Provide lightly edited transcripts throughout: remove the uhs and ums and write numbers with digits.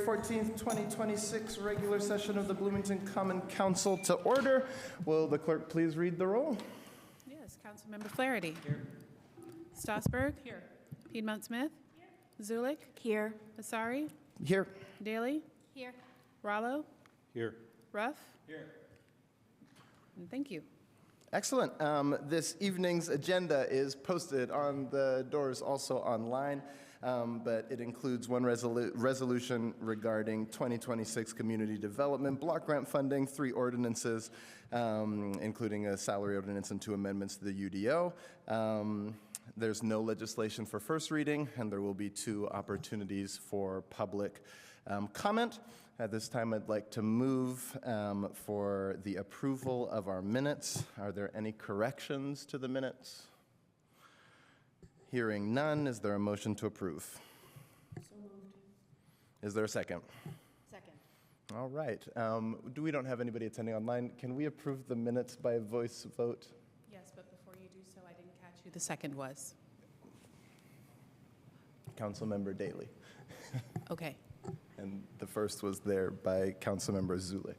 14th, 2026 regular session of the Bloomington Common Council to order. Will the clerk please read the roll? Yes, Councilmember Flaherty. Here. Stossberg. Here. Piedmont-Smith. Here. Zulik. Here. Asari. Here. Daly. Here. Rallo. Here. Ruff. Here. And thank you. Excellent. This evening's agenda is posted on the doors, also online, but it includes one resolution regarding 2026 community development block grant funding, 3 ordinances, including a salary ordinance and 2 amendments to the UDO. There's no legislation for first reading, and there will be 2 opportunities for public comment. At this time, I'd like to move for the approval of our minutes. Are there any corrections to the minutes? Hearing none, is there a motion to approve? So moved. Is there a second? Second. All right. We don't have anybody attending online. Can we approve the minutes by voice vote? Yes, but before you do so, I didn't catch who the second was. Councilmember Daly. Okay. And the first was there by Councilmember Zulik.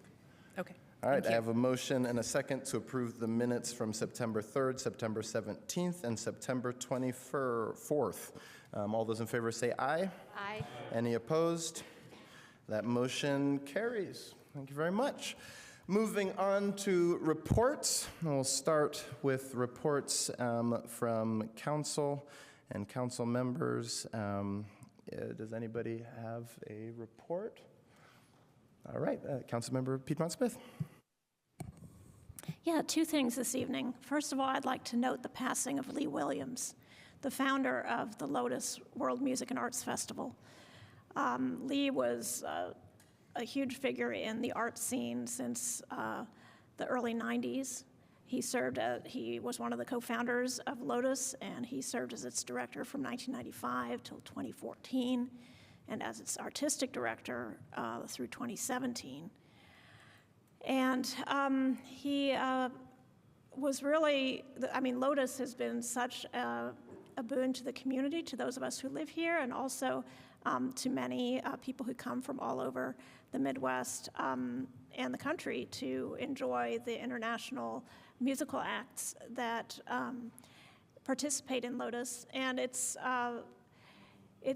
Okay. All right, Thank I you. have a motion and a second to approve the minutes from September 3rd, September 17th, and September 24th. All those in favor say aye. Aye. Any opposed? That motion carries. Thank you very much. Moving on to reports. We'll start with reports from council and council members. Does anybody have a report? All right, Councilmember Piedmont-Smith. Yeah, 2 things this evening. First of all, I'd like to note the passing of Lee Williams, the founder of the Lotus World Music and Arts Festival. Lee was a huge figure in the art scene since the early 90s. He was one of the co-founders of Lotus, and he served as its director from 1995 till 2014, and as its artistic director through 2017. And he was really, Lotus has been such a boon to the community, to those of us who live here, and also to many people who come from all over the Midwest and the country to enjoy the international musical acts that participate in Lotus. And it's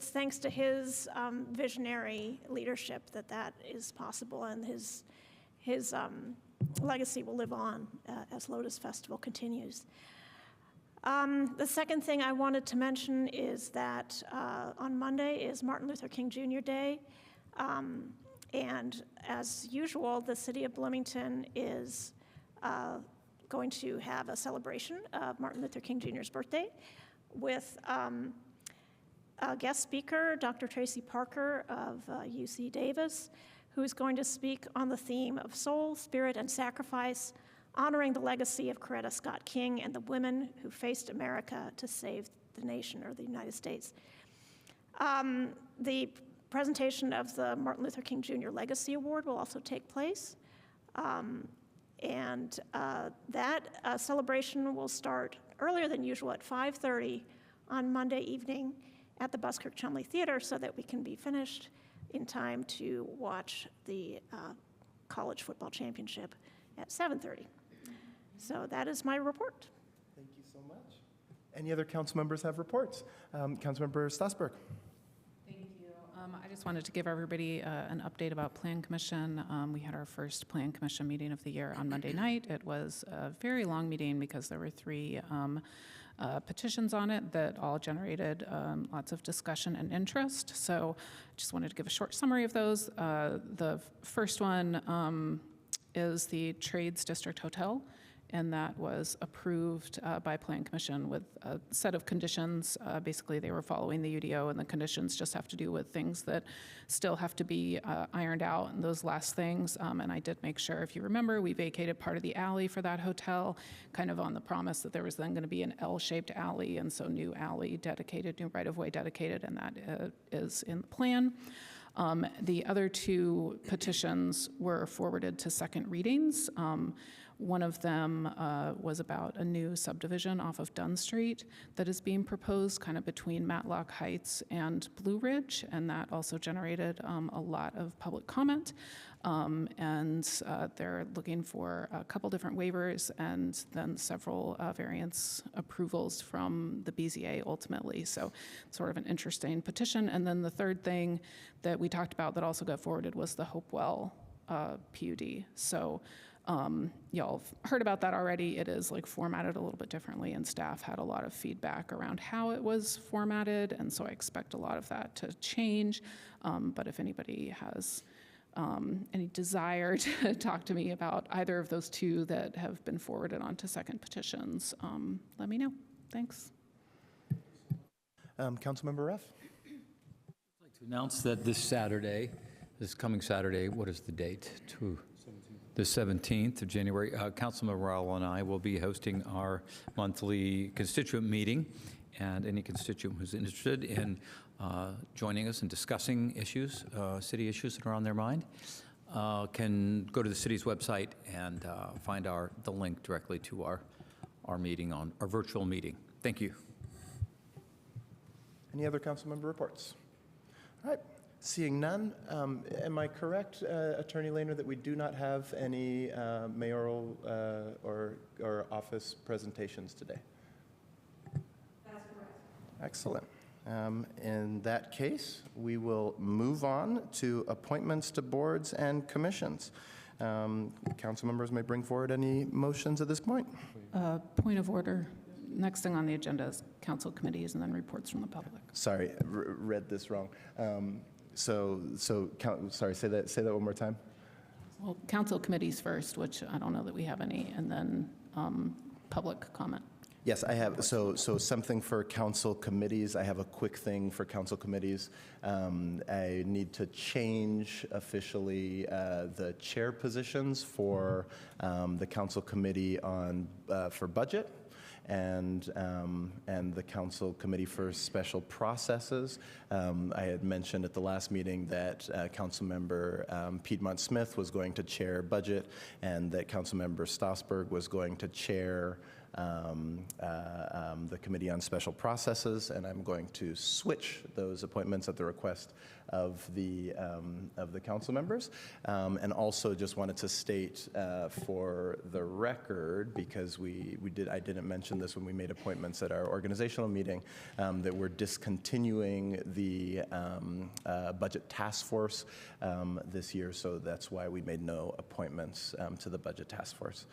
thanks to his visionary leadership that is possible, and his legacy will live on as Lotus Festival continues. The second thing I wanted to mention is that on Monday is Martin Luther King Jr. Day. And as usual, the city of Bloomington is going to have a celebration of Martin Luther King Jr.'s birthday with a guest speaker, Dr. Tracy Parker of UC Davis, who's going to speak on the theme of soul, spirit, and sacrifice, honoring the legacy of Coretta Scott King and the women who faced America to save the nation, or the United States. The presentation of the Martin Luther King Jr. Legacy Award will also take place. And that celebration will start earlier than usual at 5:30 on Monday evening at the Buskirk-Chumley Theater, so that we can be finished in time to watch the college football championship at 7:30. So that is my report. Thank you so much. Any other council members have reports? Councilmember Stossberg. Thank you. I just wanted to give everybody an update about Plan Commission. We had our first Plan Commission meeting of the year on Monday night. It was a very long meeting because there were 3 petitions on it that all generated lots of discussion and interest. So I just wanted to give a short summary of those. The first one is the Trades District Hotel, and that was approved by Plan Commission with a set of conditions. Basically, they were following the UDO, and the conditions just have to do with things that still have to be ironed out, and those last things. And I did make sure, if you remember, we vacated part of the alley for that hotel, kind of on the promise that there was then going to be an L-shaped alley, and so new alley dedicated, new right-of-way dedicated, and that is in the plan. The other 2 petitions were forwarded to second readings. One of them was about a new subdivision off of Dunn Street that is being proposed kind of between Matlock Heights and Blue Ridge, and that also generated a lot of public comment. They're looking for a couple different waivers and then several variance approvals from the BZA ultimately. So sort of an interesting petition. And then the third thing that we talked about that also got forwarded was the Hopewell PUD. So y'all have heard about that already. It is like formatted a little bit differently, and staff had a lot of feedback around how it was formatted, and so I expect a lot of that to change. But if anybody has any desire to talk to me about either of those two that have been forwarded on to second petitions, let me know. Thanks. Councilmember Ruff. I'd like to announce that this coming Saturday, what is the date? The 17th of January, Councilmember Rowell and I will be hosting our monthly constituent meeting, and any constituent who's interested in joining us and discussing issues, city issues that are on their mind, can go to the city's website and find the link directly to our meeting, on our virtual meeting. Thank you. Any other council member reports? All right, seeing none, am I correct, Attorney Lehner, that we do not have any mayoral or office presentations today? That's correct. Excellent. In that case, we will move on to appointments to boards and commissions. Council members may bring forward any motions at this point. Point of order. Next thing on the agenda is council committees and then reports from the public. Sorry, read this wrong. Sorry, say that one more time. Well, council committees first, which I don't know that we have any, and then public comment. Yes, I have. So something for council committees. I have a quick thing for council committees. I need to change officially the chair positions for the council committee for budget and the council committee for special processes. I had mentioned at the last meeting that Councilmember Piedmont Smith was going to chair budget, and that Councilmember Stossberg was going to chair the Committee on Special Processes, and I'm going to switch those appointments at the request of the council members. And also just wanted to state for the record, because I didn't mention this when we made appointments at our organizational meeting, that we're discontinuing the budget task force this year, so that's why we made no appointments to the budget task force.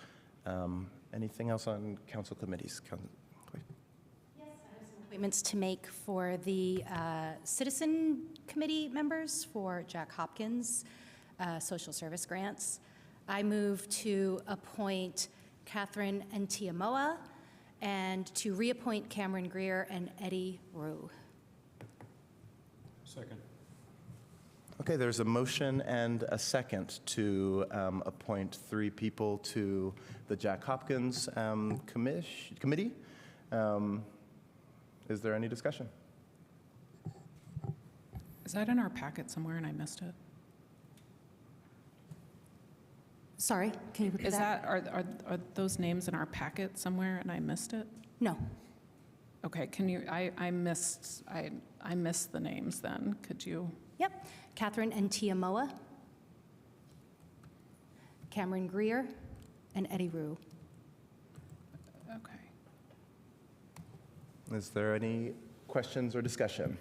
Anything else on council committees? Yes, I have some appointments to make for the citizen committee members for Jack Hopkins social service grants. I move to appoint Catherine Ntiamoa and to reappoint Cameron Greer and Eddie Rue. Second. Okay, there's a motion and a second to appoint 3 people to the Jack Hopkins committee. Is there any discussion? Is that in our packet somewhere and I missed it? Sorry, can you repeat that? Are those names in our packet somewhere and I missed it? No. Okay, can you, I missed the names then. Could you? Yep. Catherine Ntiamoa, Cameron Greer, and Eddie Rue. Okay. Is there any questions or discussion?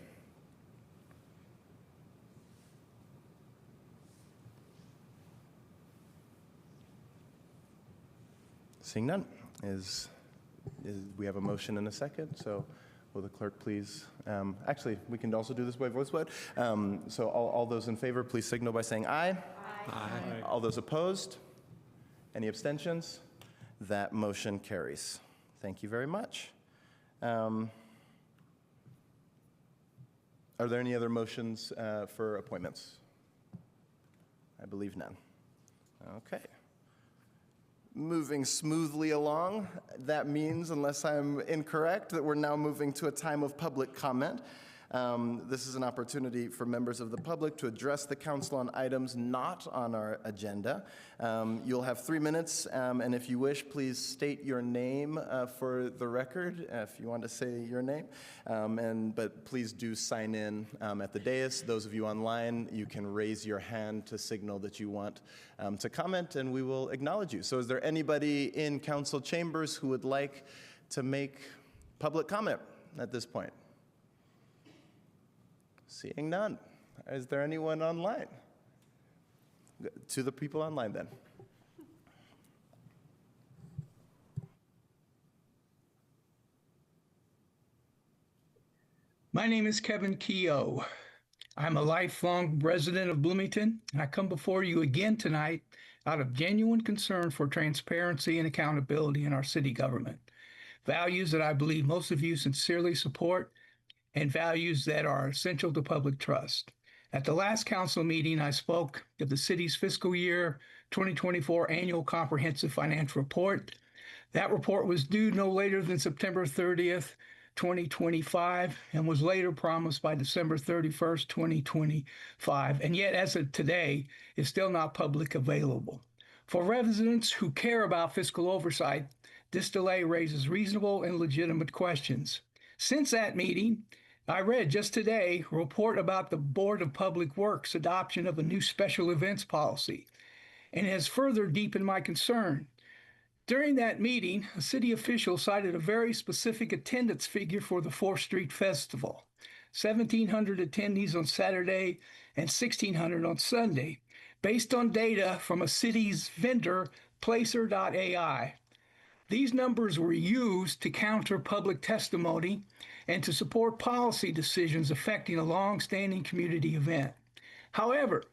Seeing none, we have a motion and a second, so will the clerk please, actually, we can also do this by voice vote. So all those in favor, please signal by saying aye. Aye. All those opposed? Any abstentions? That motion carries. Thank you very much. Are there any other motions for appointments? I believe none. Okay. Moving smoothly along, that means, unless I'm incorrect, that we're now moving to a time of public comment. This is an opportunity for members of the public to address the council on items not on our agenda. You'll have 3 minutes, and if you wish, please state your name for the record, if you want to say your name. But please do sign in at the dais. Those of you online, you can raise your hand to signal that you want to comment, and we will acknowledge you. So is there anybody in council chambers who would like to make public comment at this point? Seeing none. Is there anyone online? To the people online then. My name is Kevin Keogh. I'm a lifelong resident of Bloomington, and I come before you again tonight out of genuine concern for transparency and accountability in our city government. Values that I believe most of you sincerely support and values that are essential to public trust. At the last council meeting, I spoke of the city's fiscal year 2024 annual comprehensive financial report. That report was due no later than September 30th, 2025, and was later promised by December 31st, 2025, and yet as of today is still not public available. For residents who care about fiscal oversight, this delay raises reasonable and legitimate questions. Since that meeting, I read just today a report about the Board of Public Works adoption of a new special events policy, and has further deepened my concern. During that meeting, a city official cited a very specific attendance figure for the 4th Street Festival, 1,700 attendees on Saturday and 1,600 on Sunday, based on data from a city's vendor, Placer.ai. These numbers were used to counter public testimony and to support policy decisions affecting a long-standing community event. However,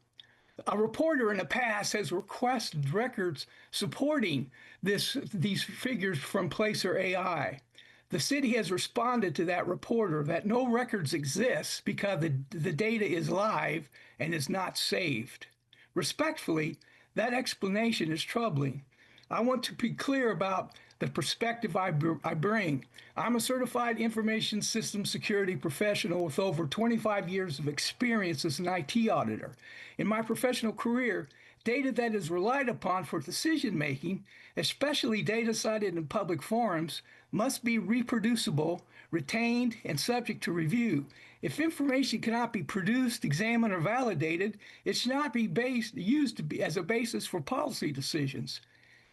a reporter in the past has requested records supporting these figures from Placer.ai. The city has responded to that reporter that no records exist because the data is live and is not saved. Respectfully, that explanation is troubling. I want to be clear about the perspective I bring. I'm a certified information systems security professional with over 25 years of experience as an IT auditor. In my professional career, data that is relied upon for decision-making, especially data cited in public forums, must be reproducible, retained, and subject to review. If information cannot be produced, examined, or validated, it should not be used as a basis for policy decisions.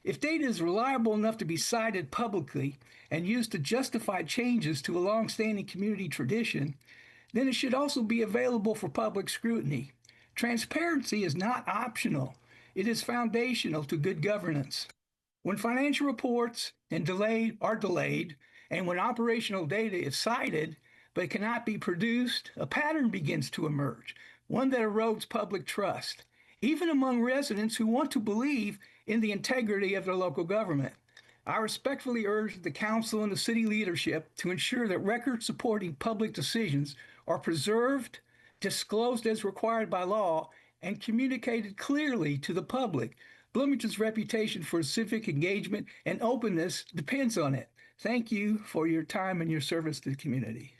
If data is reliable enough to be cited publicly and used to justify changes to a long-standing community tradition, then it should also be available for public scrutiny. Transparency is not optional. It is foundational to good governance. When financial reports are delayed, and when operational data is cited but cannot be produced, a pattern begins to emerge, one that erodes public trust, even among residents who want to believe in the integrity of their local government. I respectfully urge the council and the city leadership to ensure that records supporting public decisions are preserved, disclosed as required by law, and communicated clearly to the public. Bloomington's reputation for civic engagement and openness depends on it. Thank you for your time and your service to the community.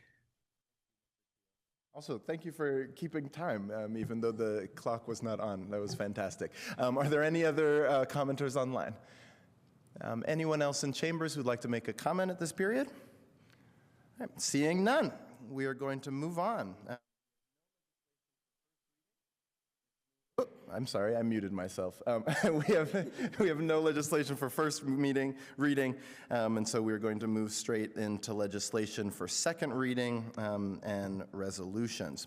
Also, thank you for keeping time, even though the clock was not on. That was fantastic. Are there any other commenters online? Anyone else in chambers who'd like to make a comment at this period? All right, seeing none, we are going to move on. I'm sorry, I muted myself. We have no legislation for first reading, and so we're going to move straight into legislation for second reading and resolutions.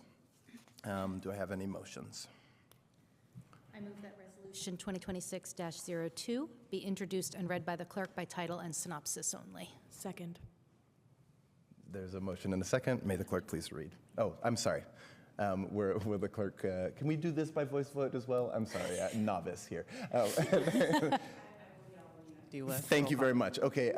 Do I have any motions? I move that Resolution 2026-02 be introduced and read by the clerk by title and synopsis only. Second. There's a motion and a second. May the clerk please read. Oh, I'm sorry. Will the clerk, can we do this by voice vote as well? I'm sorry, novice here. Thank you very much. Okay,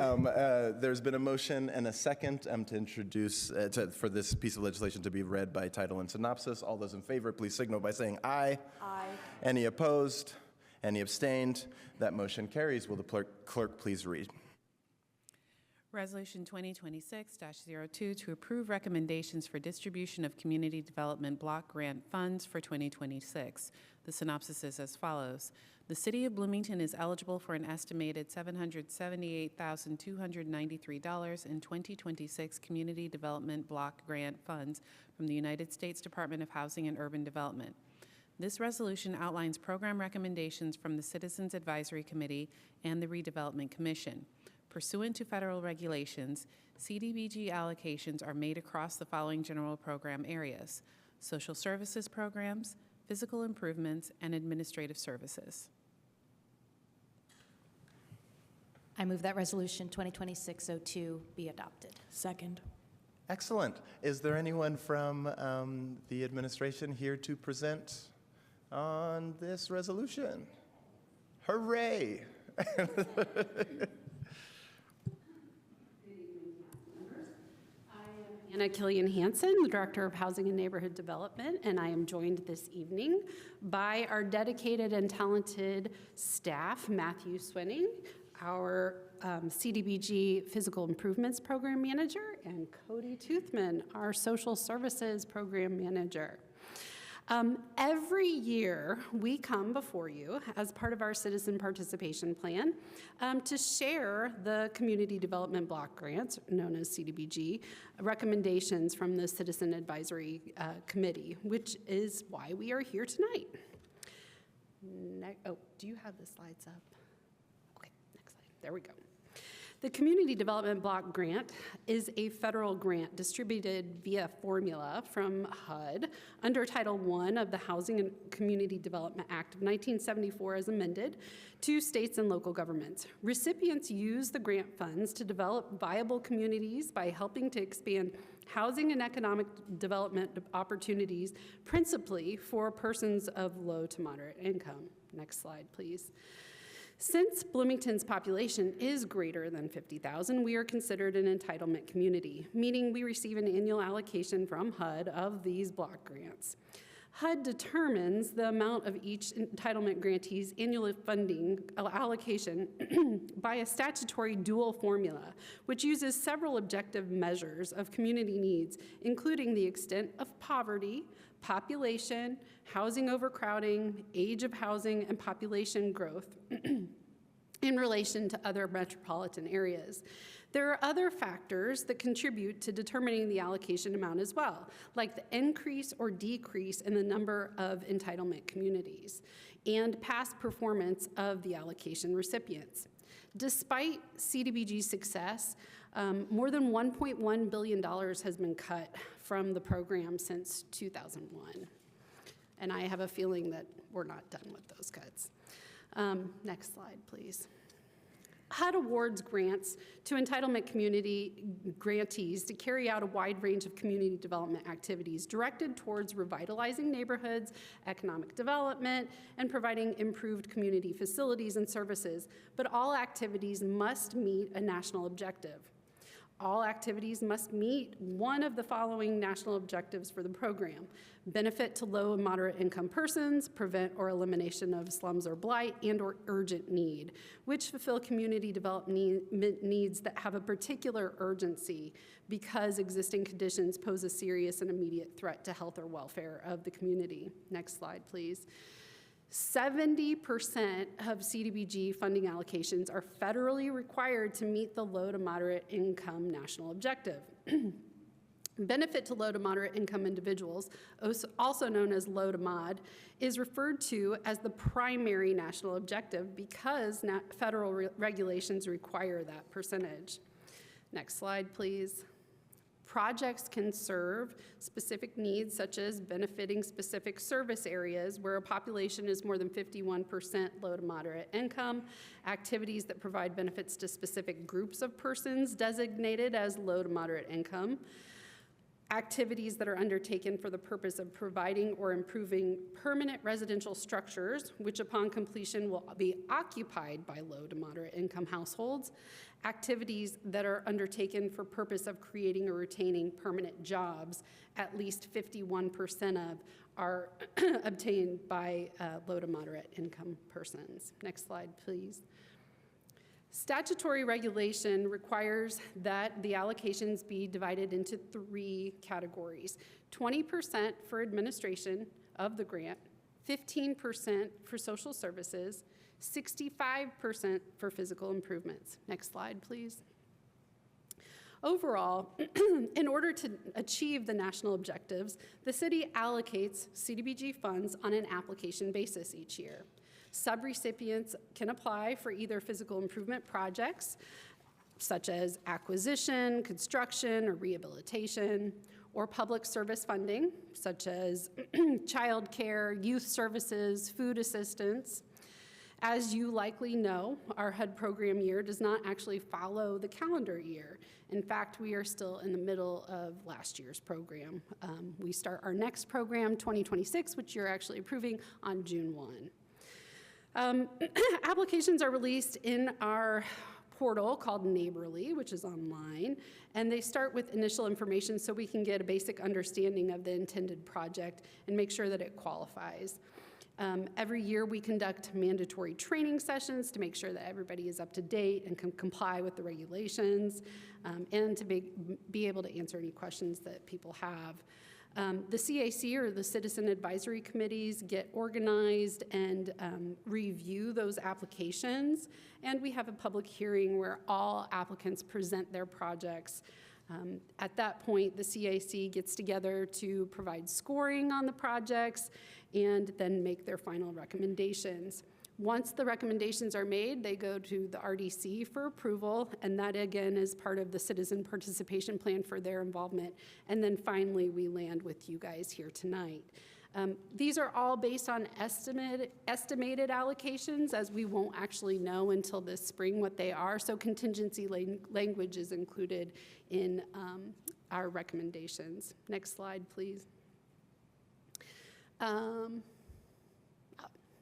there's been a motion and a second to introduce, for this piece of legislation to be read by title and synopsis. All those in favor, please signal by saying aye. Aye. Any opposed? Any abstained? That motion carries. Will the clerk please read? Resolution 2026-02 to approve recommendations for distribution of community development block grant funds for 2026. The synopsis is as follows. The City of Bloomington is eligible for an estimated $778,293 in 2026 community development block grant funds from the United States Department of Housing and Urban Development. This resolution outlines program recommendations from the Citizens Advisory Committee and the Redevelopment Commission. Pursuant to federal regulations, CDBG allocations are made across the following general program areas: social services programs, physical improvements, and administrative services. I move that Resolution 2026-02 be adopted. Second. Excellent. Is there anyone from the administration here to present on this resolution? Hooray! Anna Killian-Hansen, the Director of Housing and Neighborhood Development, and I am joined this evening by our dedicated and talented staff, Matthew Swinning, our CDBG Physical Improvements Program Manager, and Cody Toothman, our Social Services Program Manager. Every year, we come before you as part of our Citizen Participation Plan to share the Community Development Block Grants, known as CDBG, recommendations from the Citizen Advisory Committee, which is why we are here tonight. Do you have the slides up? Okay, next slide. There we go. The Community Development Block Grant is a federal grant distributed via formula from HUD under Title I of the Housing and Community Development Act of 1974 as amended to states and local governments. Recipients use the grant funds to develop viable communities by helping to expand housing and economic development opportunities, principally for persons of low to moderate income. Next slide, please. Since Bloomington's population is greater than 50,000, we are considered an entitlement community, meaning we receive an annual allocation from HUD of these block grants. HUD determines the amount of each entitlement grantee's annual funding allocation by a statutory dual formula, which uses several objective measures of community needs, including the extent of poverty, population, housing overcrowding, age of housing, and population growth in relation to other metropolitan areas. There are other factors that contribute to determining the allocation amount as well, like the increase or decrease in the number of entitlement communities and past performance of the allocation recipients. Despite CDBG's success, more than $1.1 billion has been cut from the program since 2001. And I have a feeling that we're not done with those cuts. Next slide, please. HUD awards grants to entitlement community grantees to carry out a wide range of community development activities directed towards revitalizing neighborhoods, economic development, and providing improved community facilities and services. But all activities must meet a national objective. All activities must meet one of the following national objectives for the program: benefit to low and moderate income persons, prevent or elimination of slums or blight, and or urgent need, which fulfill community development needs that have a particular urgency because existing conditions pose a serious and immediate threat to health or welfare of the community. Next slide, please. 70% of CDBG funding allocations are federally required to meet the low to moderate income national objective. Benefit to low to moderate income individuals, also known as low to mod, is referred to as the primary national objective because federal regulations require that percentage. Next slide, please. Projects can serve specific needs, such as benefiting specific service areas where a population is more than 51% low to moderate income, activities that provide benefits to specific groups of persons designated as low to moderate income, activities that are undertaken for the purpose of providing or improving permanent residential structures, which upon completion will be occupied by low to moderate income households, activities that are undertaken for purpose of creating or retaining permanent jobs, at least 51% of are obtained by low to moderate income persons. Next slide, please. Statutory regulation requires that the allocations be divided into 3 categories: 20% for administration of the grant, 15% for social services, 65% for physical improvements. Next slide, please. Overall, in order to achieve the national objectives, the city allocates CDBG funds on an application basis each year. Subrecipients can apply for either physical improvement projects, such as acquisition, construction, or rehabilitation, or public service funding, such as childcare, youth services, food assistance. As you likely know, our HUD program year does not actually follow the calendar year. In fact, we are still in the middle of last year's program. We start our next program, 2026, which you're actually approving on June 1. Applications are released in our portal called Neighborly, which is online, and they start with initial information so we can get a basic understanding of the intended project and make sure that it qualifies. Every year we conduct mandatory training sessions to make sure that everybody is up to date and can comply with the regulations, and to be able to answer any questions that people have. The CAC, or the Citizen Advisory Committees, get organized and review those applications, and we have a public hearing where all applicants present their projects. At that point, the CAC gets together to provide scoring on the projects and then make their final recommendations. Once the recommendations are made, they go to the RDC for approval, and that again is part of the citizen participation plan for their involvement. And then finally, we land with you guys here tonight. These are all based on estimated allocations, as we won't actually know until this spring what they are, so contingency language is included in our recommendations. Next slide, please.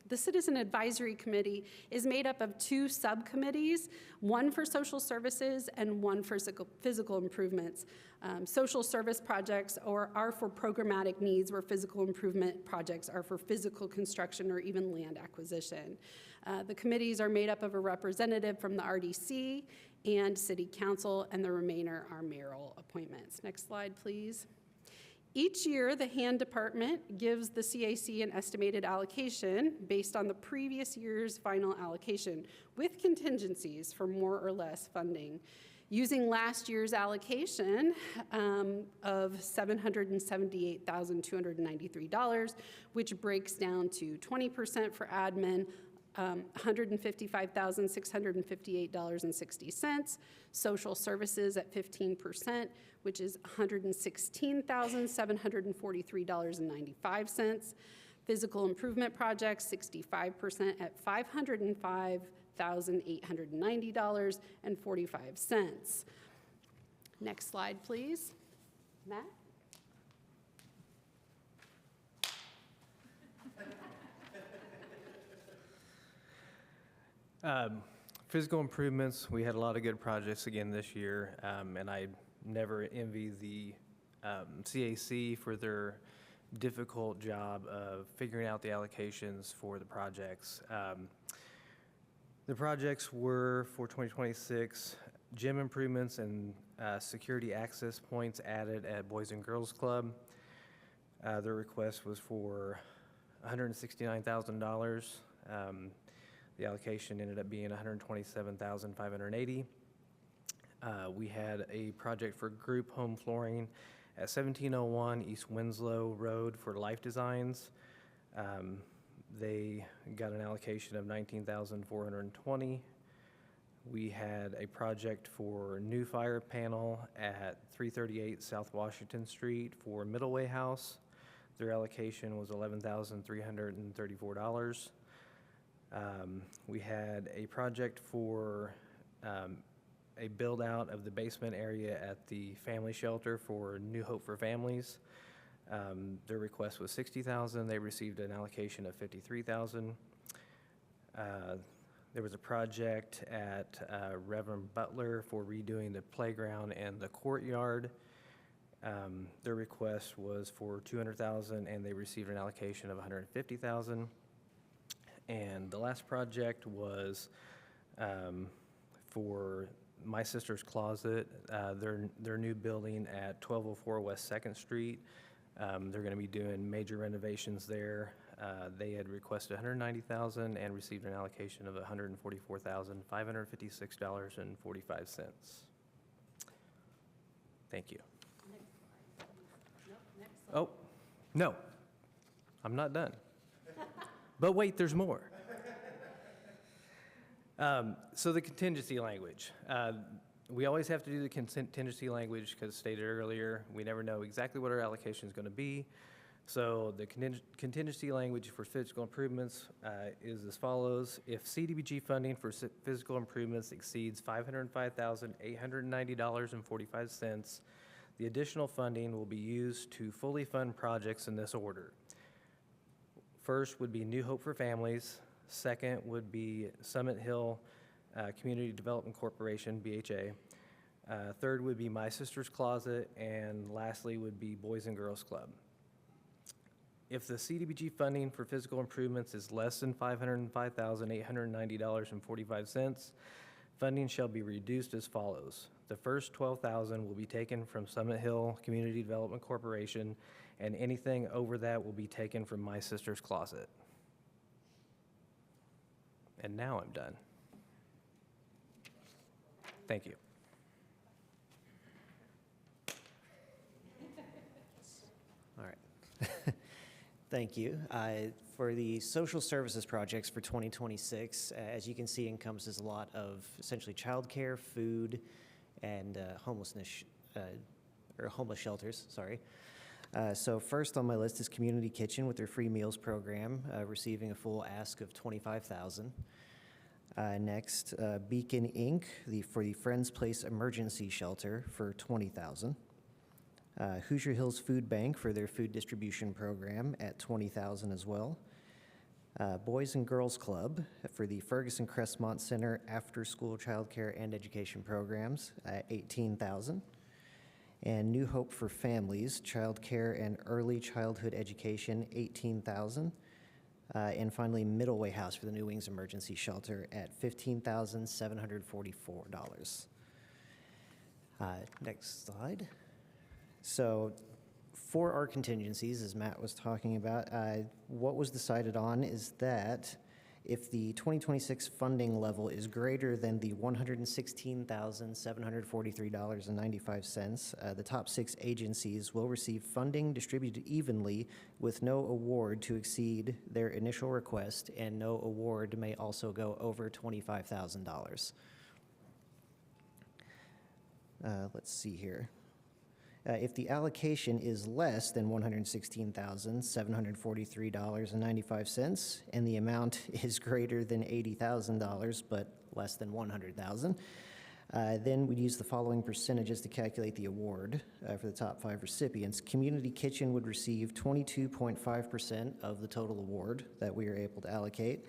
The Citizen Advisory Committee is made up of 2 subcommittees, one for social services and one for physical improvements. Social service projects are for programmatic needs, where physical improvement projects are for physical construction or even land acquisition. The committees are made up of a representative from the RDC and City Council, and the remainder are mayoral appointments. Next slide, please. Each year, the HAND department gives the CAC an estimated allocation based on the previous year's final allocation, with contingencies for more or less funding. Using last year's allocation of $778,293, which breaks down to 20% for admin, $155,658.60, social services at 15%, which is $116,743.95, physical improvement projects 65% at $505,890.45. Next slide, please. Matt? Physical improvements, we had a lot of good projects again this year, and I never envy the CAC for their difficult job of figuring out the allocations for the projects. The projects were for 2026, gym improvements and security access points added at Boys and Girls Club. Their request was for $169,000. The allocation ended up being $127,580. We had a project for group home flooring at 1701 East Winslow Road for Life Designs. They got an allocation of $19,420. We had a project for new fire panel at 338 South Washington Street for Middleway House. Their allocation was $11,334. We had a project for a build out of the basement area at the family shelter for New Hope for Families. Their request was $60,000. They received an allocation of $53,000. There was a project at Reverend Butler for redoing the playground and the courtyard. Their request was for $200,000, and they received an allocation of $150,000. And the last project was for My Sister's Closet, their new building at 1204 West 2nd Street. They're going to be doing major renovations there. They had requested $190,000 and received an allocation of $144,556.45. Thank you. Oh, no, I'm not done. But wait, there's more. So the contingency language. We always have to do the contingency language because stated earlier, we never know exactly what our allocation is going to be. So the contingency language for physical improvements is as follows. If CDBG funding for physical improvements exceeds $505,890.45, the additional funding will be used to fully fund projects in this order. First would be New Hope for Families. Second would be Summit Hill Community Development Corporation, BHA. Third would be My Sister's Closet. And lastly would be Boys and Girls Club. If the CDBG funding for physical improvements is less than $505,890.45, funding shall be reduced as follows. The first $12,000 will be taken from Summit Hill Community Development Corporation, and anything over that will be taken from My Sister's Closet. And now I'm done. Thank you. All right. Thank you. For the social services projects for 2026, as you can see, encompasses a lot of essentially childcare, food, and homeless shelters, sorry. So first on my list is Community Kitchen with their free meals program, receiving a full ask of $25,000. Next, Beacon Inc. For the Friends Place Emergency Shelter for $20,000. Hoosier Hills Food Bank for their food distribution program at $20,000 as well. Boys and Girls Club for the Ferguson Crestmont Center After School Childcare and Education Programs at $18,000. And New Hope for Families, Childcare and Early Childhood Education, $18,000. And finally, Middle Way House for the New Wings Emergency Shelter at $15,744. Next slide. So for our contingencies, as Matt was talking about, what was decided on is that if the 2026 funding level is greater than the $116,743.95, the top 6 agencies will receive funding distributed evenly with no award to exceed their initial request, and no award may also go over $25,000. Let's see here. If the allocation is less than $116,743.95 and the amount is greater than $80,000 but less than $100,000, then we'd use the following percentages to calculate the award for the top 5 recipients. Community Kitchen would receive 22.5% of the total award that we are able to allocate.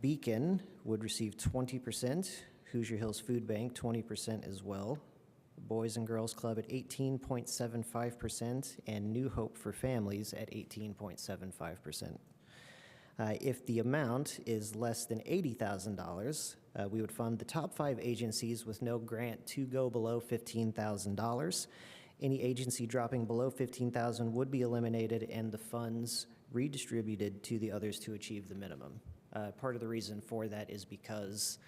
Beacon would receive 20%. Hoosier Hills Food Bank, 20% as well. Boys and Girls Club at 18.75%, and New Hope for Families at 18.75%. If the amount is less than $80,000, we would fund the top 5 agencies with no grant to go below $15,000. Any agency dropping below $15,000 would be eliminated and the funds redistributed to the others to achieve the minimum. Part of the reason for that is because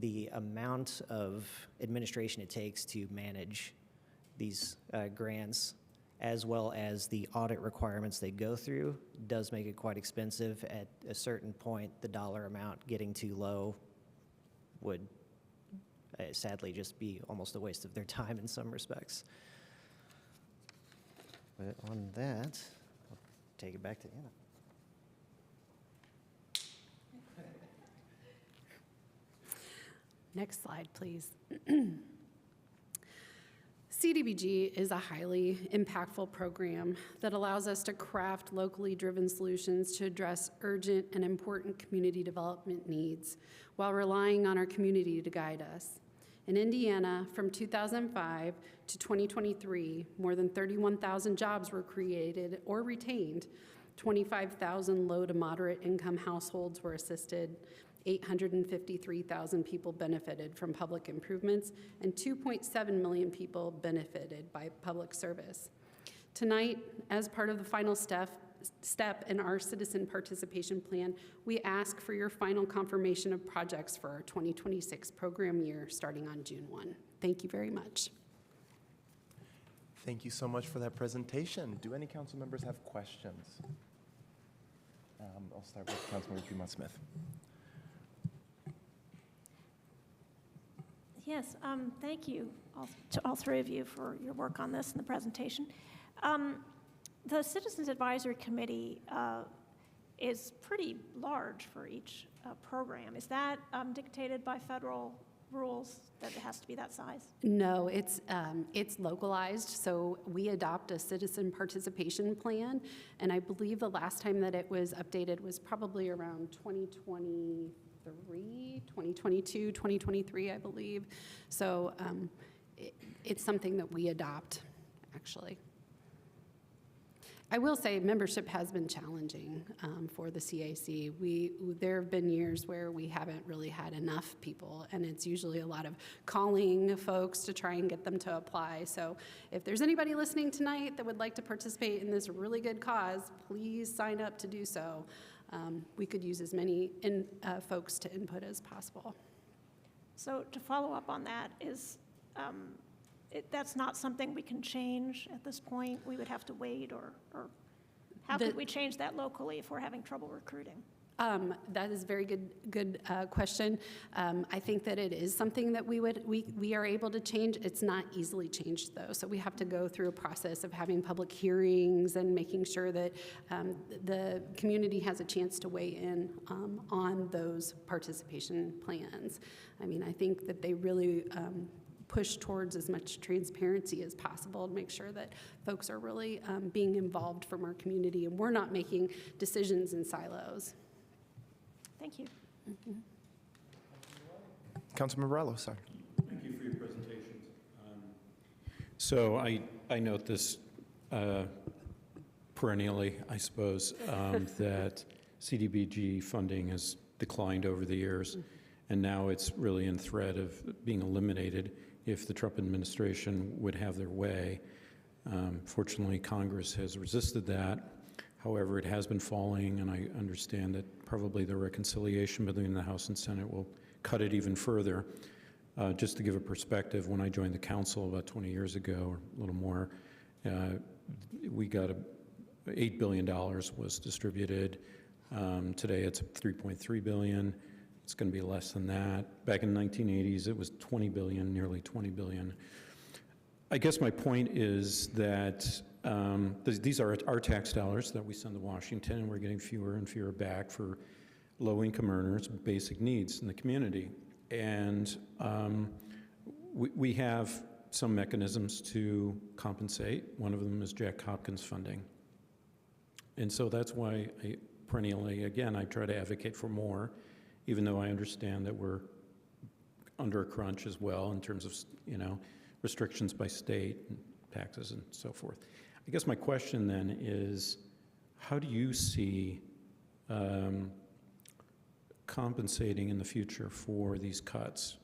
the amount of administration it takes to manage these grants, as well as the audit requirements they go through, does make it quite expensive. At a certain point, the dollar amount getting too low would sadly just be almost a waste of their time in some respects. But on that, I'll take it back to Anna. Next slide, please. CDBG is a highly impactful program that allows us to craft locally driven solutions to address urgent and important community development needs while relying on our community to guide us. In Indiana, from 2005 to 2023, more than 31,000 jobs were created or retained, 25,000 low to moderate income households were assisted, 853,000 people benefited from public improvements, and 2.7 million people benefited by public service. Tonight, as part of the final step in our citizen participation plan, we ask for your final confirmation of projects for our 2026 program year starting on June 1. Thank you very much. Thank you so much for that presentation. Do any council members have questions? I'll start with Councilmember Dumont-Smith. Yes, thank you to all three of you for your work on this and the presentation. The Citizens Advisory Committee is pretty large for each program. Is that dictated by federal rules that it has to be that size? No, it's localized, so we adopt a citizen participation plan, and I believe the last time that it was updated was probably around 2023, 2022, 2023, I believe. So it's something that we adopt, actually. I will say membership has been challenging for the CAC. There have been years where we haven't really had enough people, and it's usually a lot of calling folks to try and get them to apply. So if there's anybody listening tonight that would like to participate in this really good cause, please sign up to do so. We could use as many folks to input as possible. So to follow up on that is, that's not something we can change at this point? We would have to wait, or how could we change that locally if we're having trouble recruiting? That is a very good question. I think that it is something that we are able to change. It's not easily changed, though, so we have to go through a process of having public hearings and making sure that the community has a chance to weigh in on those participation plans. I mean, I think that they really push towards as much transparency as possible to make sure that folks are really being involved from our community, and we're not making decisions in silos. Thank you. Mm-hmm. Councilmember Rallo, sorry. Thank you for your presentations. So I note this perennially, I suppose, that CDBG funding has declined over the years, and now it's really in threat of being eliminated if the Trump administration would have their way. Fortunately, Congress has resisted that. However, it has been falling, and I understand that probably the reconciliation between the House and Senate will cut it even further. Just to give a perspective, when I joined the council about 20 years ago, or a little more, we got $8 billion was distributed. Today it's $3.3 billion. It's going to be less than that. Back in the 1980s, it was 20 billion, nearly 20 billion. I guess my point is that these are our tax dollars that we send to Washington, and we're getting fewer and fewer back for low-income earners, basic needs in the community. And we have some mechanisms to compensate. One of them is Jack Hopkins funding. And so that's why perennially, again, I try to advocate for more, even though I understand that we're under a crunch as well in terms of, restrictions by state and taxes and so forth. I guess my question then is, how do you see compensating in the future for these cuts?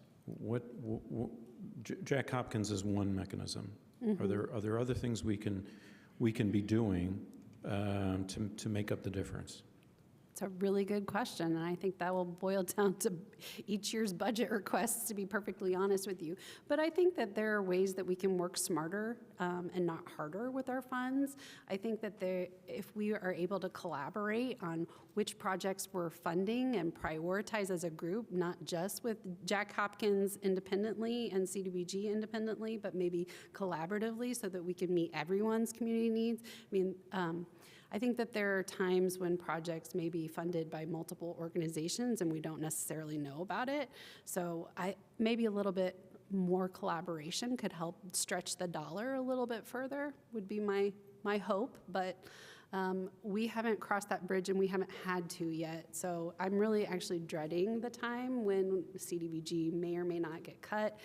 Jack Hopkins is one mechanism. Mm-hmm. Are there other things we can be doing to make up the difference? It's a really good question, and I think that will boil down to each year's budget requests, to be perfectly honest with you. But I think that there are ways that we can work smarter and not harder with our funds. I think that if we are able to collaborate on which projects we're funding and prioritize as a group, not just with Jack Hopkins independently and CDBG independently, but maybe collaboratively so that we can meet everyone's community needs. I think that there are times when projects may be funded by multiple organizations and we don't necessarily know about it. So maybe a little bit more collaboration could help stretch the dollar a little bit further, would be my hope. But we haven't crossed that bridge, and we haven't had to yet. So I'm really actually dreading the time when CDBG may or may not get cut.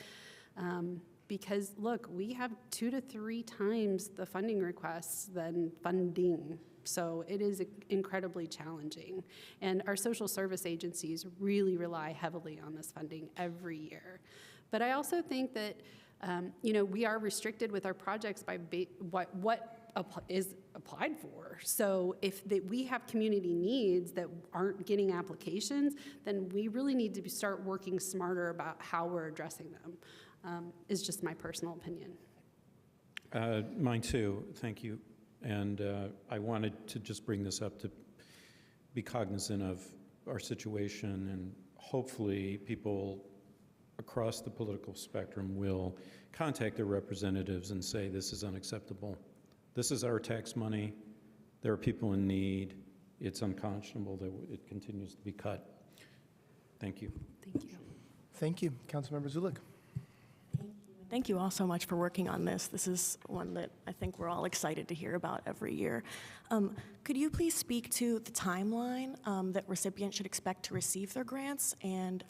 Because look, we have 2 to 3 times the funding requests than funding. So it is incredibly challenging. And our social service agencies really rely heavily on this funding every year. But I also think that, we are restricted with our projects by what is applied for. So if we have community needs that aren't getting applications, then we really need to start working smarter about how we're addressing them, is just my personal opinion. Mine too, thank you. And I wanted to just bring this up to be cognizant of our situation, and hopefully people across the political spectrum will contact their representatives and say this is unacceptable. This is our tax money. There are people in need. It's unconscionable that it continues to be cut. Thank you. Thank you. Thank you. Councilmember Zulik. Thank you all so much for working on this. This is one that I think we're all excited to hear about every year. Could you please speak to the timeline that recipients should expect to receive their grants, and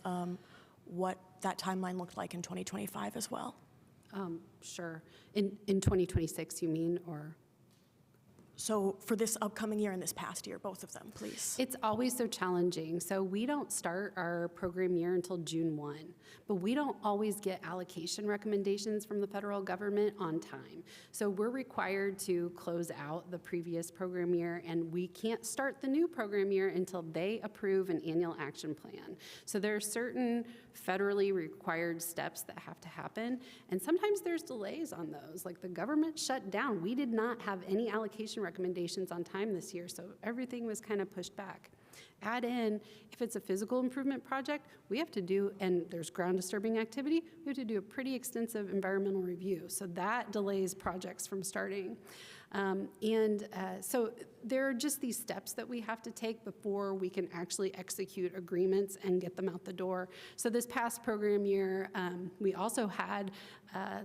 what that timeline looked like in 2025 as well? Sure. In 2026, you mean, or? So for this upcoming year and this past year, both of them, please. It's always so challenging. So we don't start our program year until June 1, but we don't always get allocation recommendations from the federal government on time. So we're required to close out the previous program year, and we can't start the new program year until they approve an annual action plan. So there are certain federally required steps that have to happen, and sometimes there's delays on those. Like the government shut down. We did not have any allocation recommendations on time this year, so everything was kind of pushed back. Add in, if it's a physical improvement project, we have to do, and there's ground disturbing activity, we have to do a pretty extensive environmental review. So that delays projects from starting. So there are just these steps that we have to take before we can actually execute agreements and get them out the door. So this past program year, we also had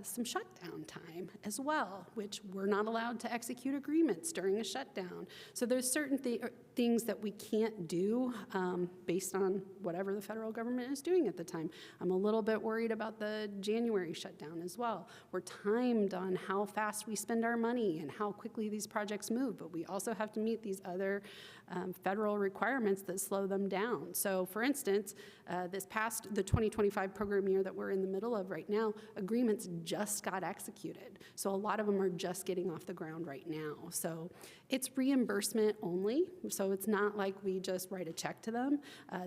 some shutdown time as well, which we're not allowed to execute agreements during a shutdown. So there's certain things that we can't do based on whatever the federal government is doing at the time. I'm a little bit worried about the January shutdown as well. We're timed on how fast we spend our money and how quickly these projects move, but we also have to meet these other federal requirements that slow them down. So for instance, the 2025 program year that we're in the middle of right now, agreements just got executed. So a lot of them are just getting off the ground right now. So it's reimbursement only. So it's not like we just write a check to them.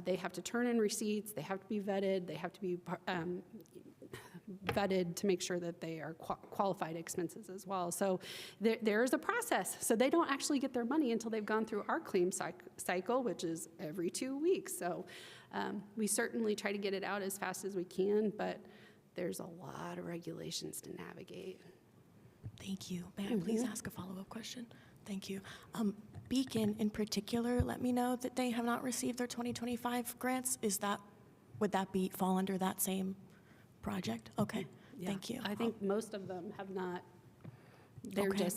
They have to turn in receipts, they have to be vetted, they have to be vetted to make sure that they are qualified expenses as well. So there is a process. So they don't actually get their money until they've gone through our claim cycle, which is every 2 weeks. So we certainly try to get it out as fast as we can, but there's a lot of regulations to navigate. Thank you. May I please ask a follow-up question? Thank you. Beacon in particular let me know that they have not received their 2025 grants. Would that fall under that same project? Okay, Yeah, thank you. I think most of them have not. They're Okay.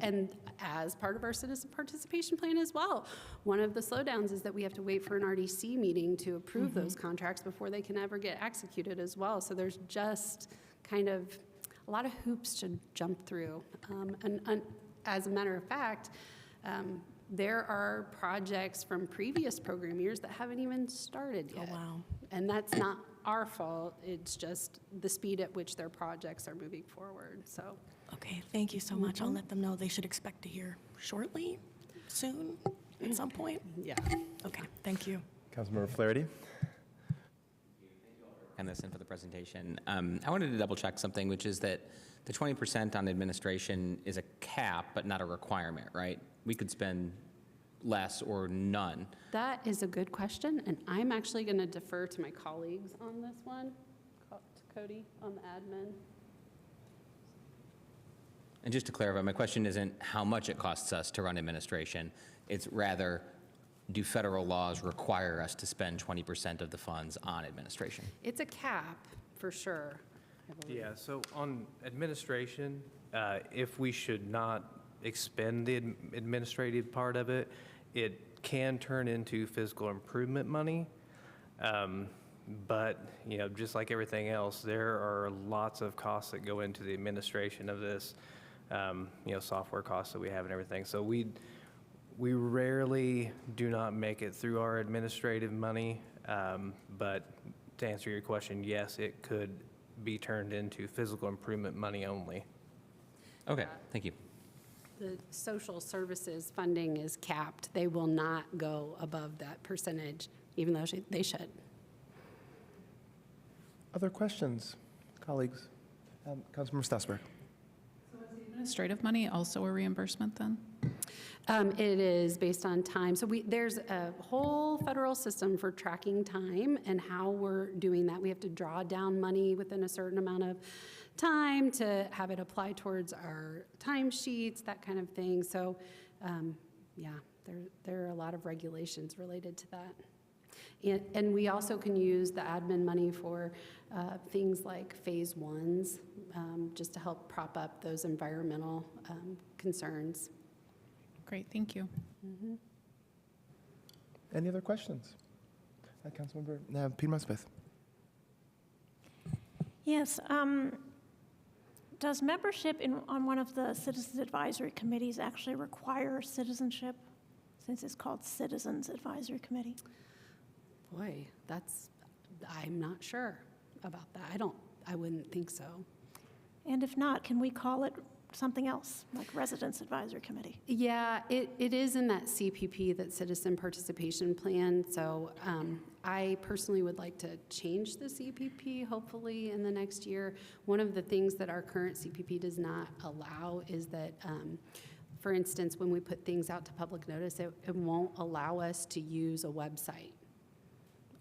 And as part of our citizen participation plan as well, one of the slowdowns is that we have to wait for an RDC meeting to approve those contracts before they can ever get executed as well. So there's just kind of a lot of hoops to jump through. And as a matter of fact, there are projects from previous program years that haven't even started yet. Oh, wow. And that's not our fault. It's just the speed at which their projects are moving forward. So. Okay, thank you so much. I'll let them know they should expect to hear shortly, soon, at some point. Yeah. Okay, thank you. Councilmember Flaherty. And listen for the presentation. I wanted to double check something, which is that the 20% on administration is a cap, but not a requirement, right? We could spend less or none. That is a good question, and I'm actually going to defer to my colleagues on this one, to Cody on the admin. And just to clarify, my question isn't how much it costs us to run administration. It's rather, do federal laws require us to spend 20% of the funds on administration? It's a cap, for sure. I believe. Yeah, so on administration, if we should not expend the administrative part of it, it can turn into physical improvement money. But, just like everything else, there are lots of costs that go into the administration of this, software costs that we have and everything. So We rarely do not make it through our administrative money, but to answer your question, yes, it could be turned into physical improvement money only. Okay, thank you. The social services funding is capped. They will not go above that percentage, even though they should. Other questions, colleagues? Councilmember Stassberg. Administrative money also a reimbursement then? It is based on time. So there's a whole federal system for tracking time and how we're doing that. We have to draw down money within a certain amount of time to have it apply towards our timesheets, that kind of thing. So, yeah, there are a lot of regulations related to that. And we also can use the admin money for things like phase ones, just to help prop up those environmental concerns. Great, thank you. Mm-hmm. Any other questions? Councilmember Piedmont Smith. Yes. Does membership on one of the Citizens Advisory Committees actually require citizenship, since it's called Citizens Advisory Committee? Boy, I'm not sure about that. I wouldn't think so. And if not, can we call it something else, like Residents Advisory Committee? Yeah, it is in that CPP, that Citizen Participation Plan. So I personally would like to change the CPP, hopefully, in the next year. One of the things that our current CPP does not allow is that, for instance, when we put things out to public notice, it won't allow us to use a website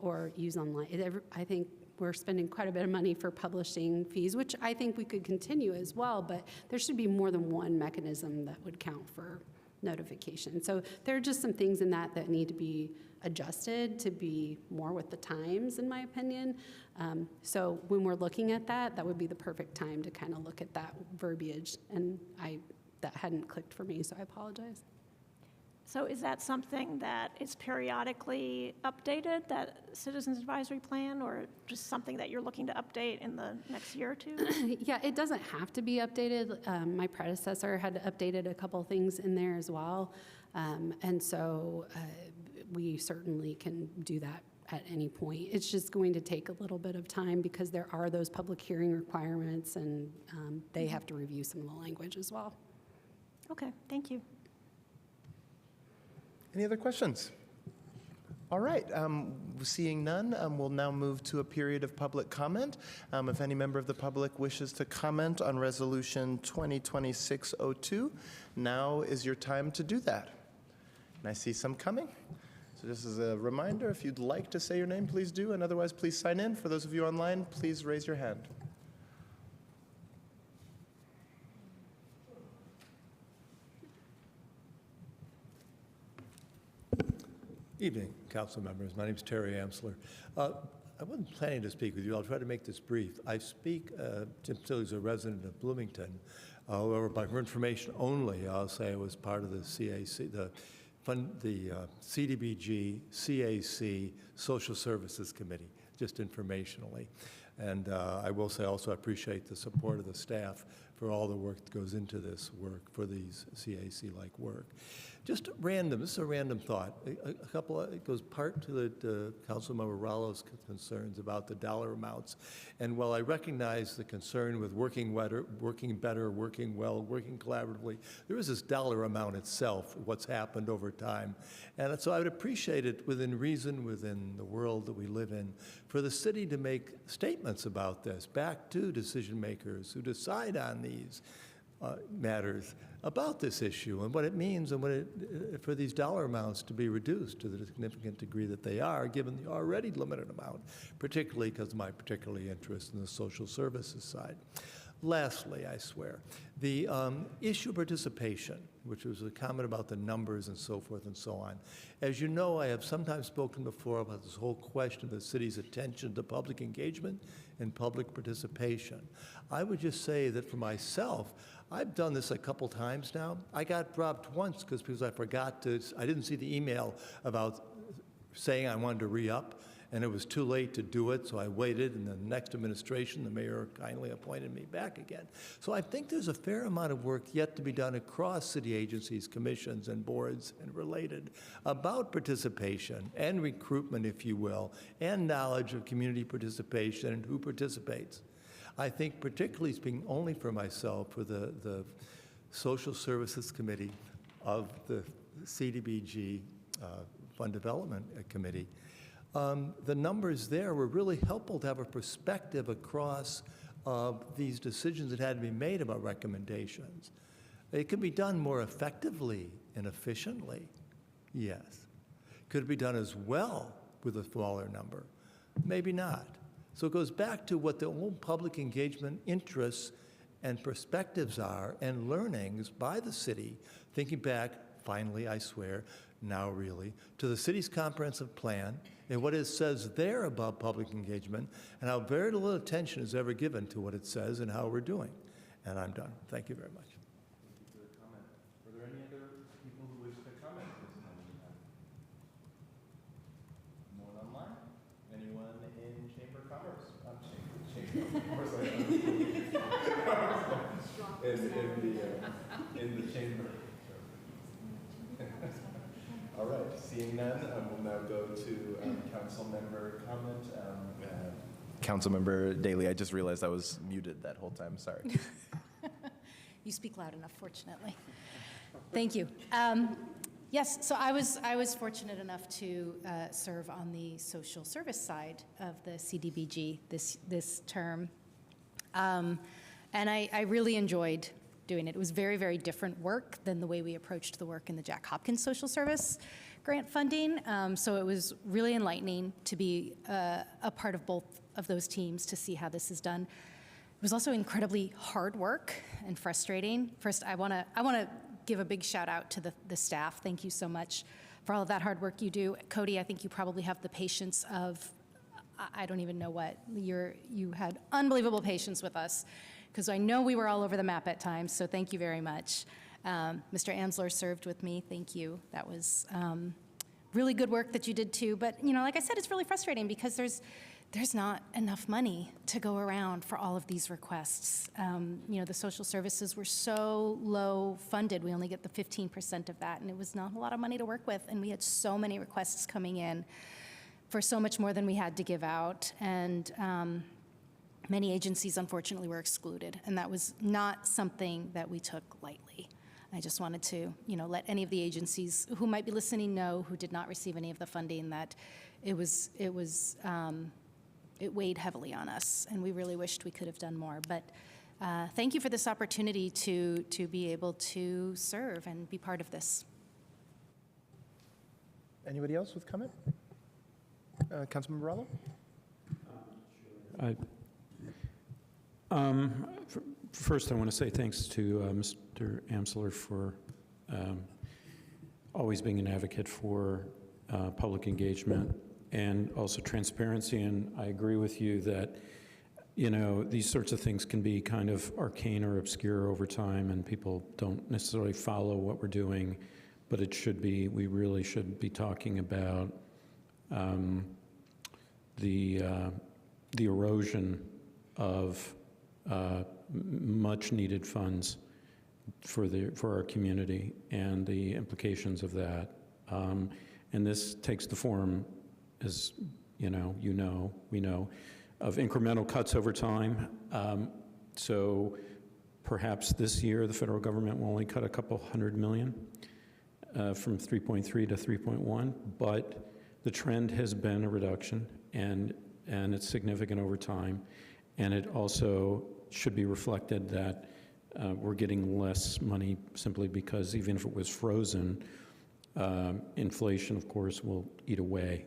or use online. I think we're spending quite a bit of money for publishing fees, which I think we could continue as well, but there should be more than one mechanism that would count for notification. So there are just some things in that need to be adjusted to be more with the times, in my opinion. So when we're looking at that would be the perfect time to kind of look at that verbiage, and that hadn't clicked for me, so I apologize. So is that something that is periodically updated, that Citizens Advisory Plan, or just something that you're looking to update in the next year or two? Yeah, it doesn't have to be updated. My predecessor had updated a couple things in there as well. And so we certainly can do that at any point. It's just going to take a little bit of time because there are those public hearing requirements, and they have to review some of the language as well. Okay, thank you. Any other questions? All right, seeing none, we'll now move to a period of public comment. If any member of the public wishes to comment on Resolution 2026-02, now is your time to do that. And I see some coming. So just as a reminder, if you'd like to say your name, please do, and otherwise please sign in. For those of you online, please raise your hand. Evening, council members. My name is Terry Amsler. I wasn't planning to speak with you. I'll try to make this brief. I speak, Tim Still is a resident of Bloomington. However, by information only, I'll say I was part of the CAC, the CDBG, CAC Social Services Committee, just informationally. And I will say also I appreciate the support of the staff for all the work that goes into this work, for these CAC-like work. Just random, this is a random thought. It goes part to the Councilmember Rallo's concerns about the dollar amounts. And while I recognize the concern with working better, working well, working collaboratively, there is this dollar amount itself, what's happened over time. And so I would appreciate it within reason, within the world that we live in, for the city to make statements about this back to decision makers who decide on these matters about this issue and what it means and for these dollar amounts to be reduced to the significant degree that they are, given the already limited amount, particularly because of my particular interest in the social services side. Lastly, I swear, the issue of participation, which was a comment about the numbers and so forth and so on. As you know, I have sometimes spoken before about this whole question of the city's attention to public engagement and public participation. I would just say that for myself, I've done this a couple times now. I got dropped once because I forgot to, I didn't see the email about saying I wanted to re-up. and it was too late to do it, so I waited, and the next administration, the mayor kindly appointed me back again. So I think there's a fair amount of work yet to be done across city agencies, commissions, and boards and related about participation and recruitment, if you will, and knowledge of community participation and who participates. I think, particularly speaking only for myself, for the Social Services Committee of the CDBG Fund Development Committee, the numbers there were really helpful to have a perspective across these decisions that had to be made about recommendations. It could be done more effectively and efficiently, yes. Could it be done as well with a smaller number? Maybe not. So it goes back to what the old public engagement interests and perspectives are and learnings by the city, thinking back, finally, I swear, now really, to the city's comprehensive plan and what it says there about public engagement and how very little attention is ever given to what it says and how we're doing. And I'm done. Thank you very much. Thank you for the comment. Are there any other people who wish to comment at this time? No one online? Anyone in Chamber of Commerce? Chamber of Commerce. In the chamber. All right, seeing none, we'll now go to council member comment. Councilmember Daley, I just realized I was muted that whole time, sorry. You speak loud enough, fortunately. Thank you. Yes, so I was fortunate enough to serve on the social service side of the CDBG this term, and I really enjoyed doing it. It was very, very different work than the way we approached the work in the Jack Hopkins Social Service grant funding. So it was really enlightening to be a part of both of those teams to see how this is done. It was also incredibly hard work and frustrating. First, I want to give a big shout out to the staff. Thank you so much for all of that hard work you do. Cody, I think you probably have the patience of, I don't even know what, you had unbelievable patience with us, because I know we were all over the map at times, so thank you very much. Mr. Amsler served with me, thank you. That was really good work that you did too, but like I said, it's really frustrating because there's not enough money to go around for all of these requests. The social services were so low funded, we only get the 15% of that, and it was not a lot of money to work with, and we had so many requests coming in for so much more than we had to give out, and many agencies, unfortunately, were excluded, and that was not something that we took lightly. I just wanted to, let any of the agencies who might be listening know, who did not receive any of the funding, that it weighed heavily on us, and we really wished we could have done more. But thank you for this opportunity to be able to serve and be part of this. Anybody else with comment? Councilmember Rallo? First, I want to say thanks to Mr. Amsler for always being an advocate for public engagement and also transparency. And I agree with you that, these sorts of things can be kind of arcane or obscure over time, and people don't necessarily follow what we're doing. But we really should be talking about the erosion of much needed funds for our community and the implications of that. And this takes the form, as we know, of incremental cuts over time. So perhaps this year the federal government will only cut a couple $100 million from 3.3 to 3.1, but the trend has been a reduction, and it's significant over time. And it also should be reflected that we're getting less money simply because even if it was frozen, inflation, of course, will eat away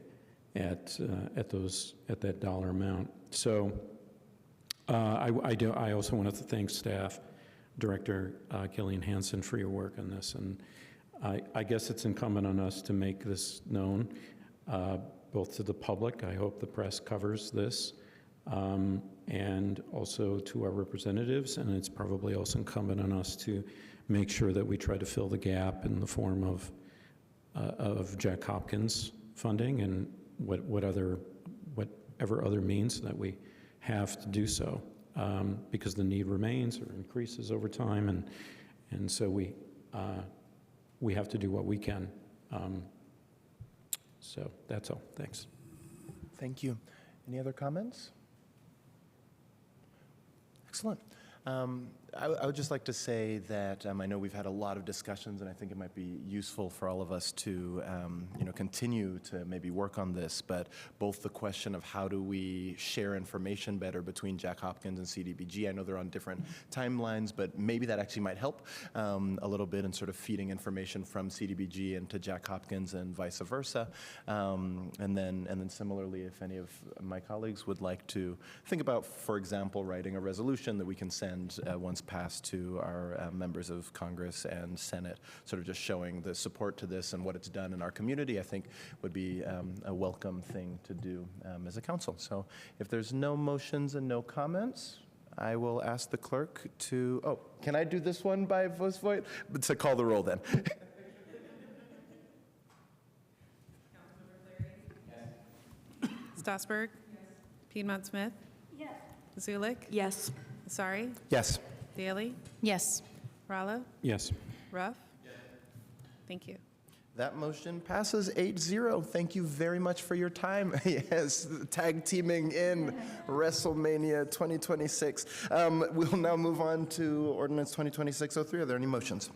at that dollar amount. So I also want to thank staff, Director Gillian Hansen, for your work on this. And I guess it's incumbent on us to make this known, both to the public. I hope the press covers this. And also to our representatives, and it's probably also incumbent on us to make sure that we try to fill the gap in the form of Jack Hopkins funding and what other whatever other means that we have to do so, because the need remains or increases over time, and so we have to do what we can. So that's all. Thanks. Thank you. Any other comments? Excellent. I would just like to say that I know we've had a lot of discussions, and I think it might be useful for all of us to continue to maybe work on this, but both the question of how do we share information better between Jack Hopkins and CDBG. I know they're on different timelines, but maybe that actually might help a little bit in sort of feeding information from CDBG into Jack Hopkins and vice versa. And then similarly, if any of my colleagues would like to think about, for example, writing a resolution that we can send once passed to our members of Congress and Senate, sort of just showing the support to this and what it's done in our community, I think would be a welcome thing to do as a council. So if there's no motions and no comments, I will ask the clerk to, oh, can I do this one by voice vote? To call the roll then. Strasburg? Yes. Piedmont Smith? Yes. Zulik? Yes. Asari? Yes. Daly? Yes. Rallo? Yes. Ruff? Yes. Thank you. That motion passes 8-0. Thank you very much for your time. Yes, tag teaming in WrestleMania 2026. We'll now move on to Ordinance 2026-03. Are there any motions?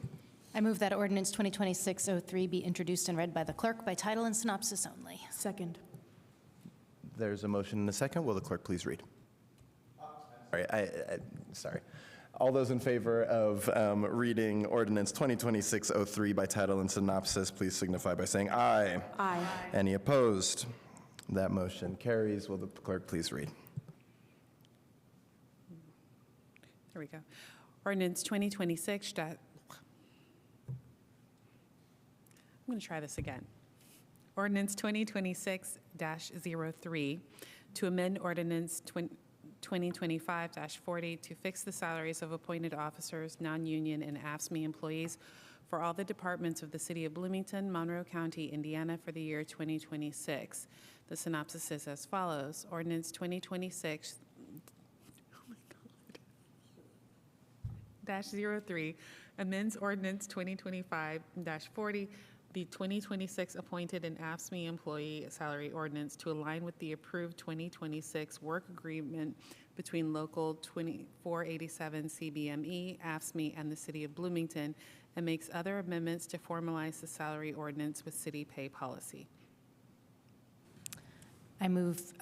I move that Ordinance 2026-03 be introduced and read by the clerk by title and synopsis only. Second. There's a motion and a second. Will the clerk please read? Sorry, sorry. All those in favor of reading Ordinance 2026-03 by title and synopsis, please signify by saying aye. Aye. Any opposed? That motion carries. Will the clerk please read? There we go. Ordinance 2026. I'm going to try this again. Ordinance 2026-03 to amend Ordinance 2025-40 to fix the salaries of appointed officers, non-union, and AFSCME employees for all the departments of the City of Bloomington, Monroe County, Indiana for the year 2026. The synopsis is as follows. Ordinance 2026 -03 amends Ordinance 2025-40, the 2026 appointed and AFSCME employee salary ordinance to align with the approved 2026 work agreement between Local 2487 CBME, AFSCME, and the City of Bloomington, and makes other amendments to formalize the salary ordinance with city pay policy. I move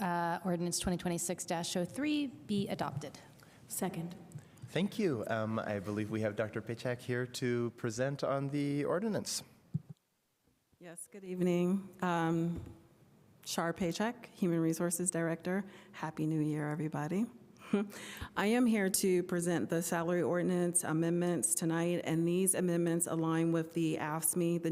Ordinance 2026-03 be adopted. Second. Thank you. I believe we have Dr. Pachak here to present on the ordinance. Yes, good evening. Shar Pachak, Human Resources Director. Happy New Year, everybody. I am here to present the salary ordinance amendments tonight, and these amendments align with the AFSCME, the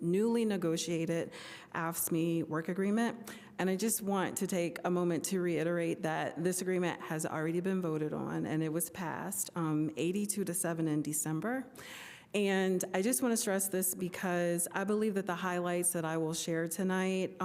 newly negotiated AFSCME work agreement. And I just want to take a moment to reiterate that this agreement has already been voted on, and it was passed 82-7 in December. And I just want to stress this because I believe that the highlights that I will share tonight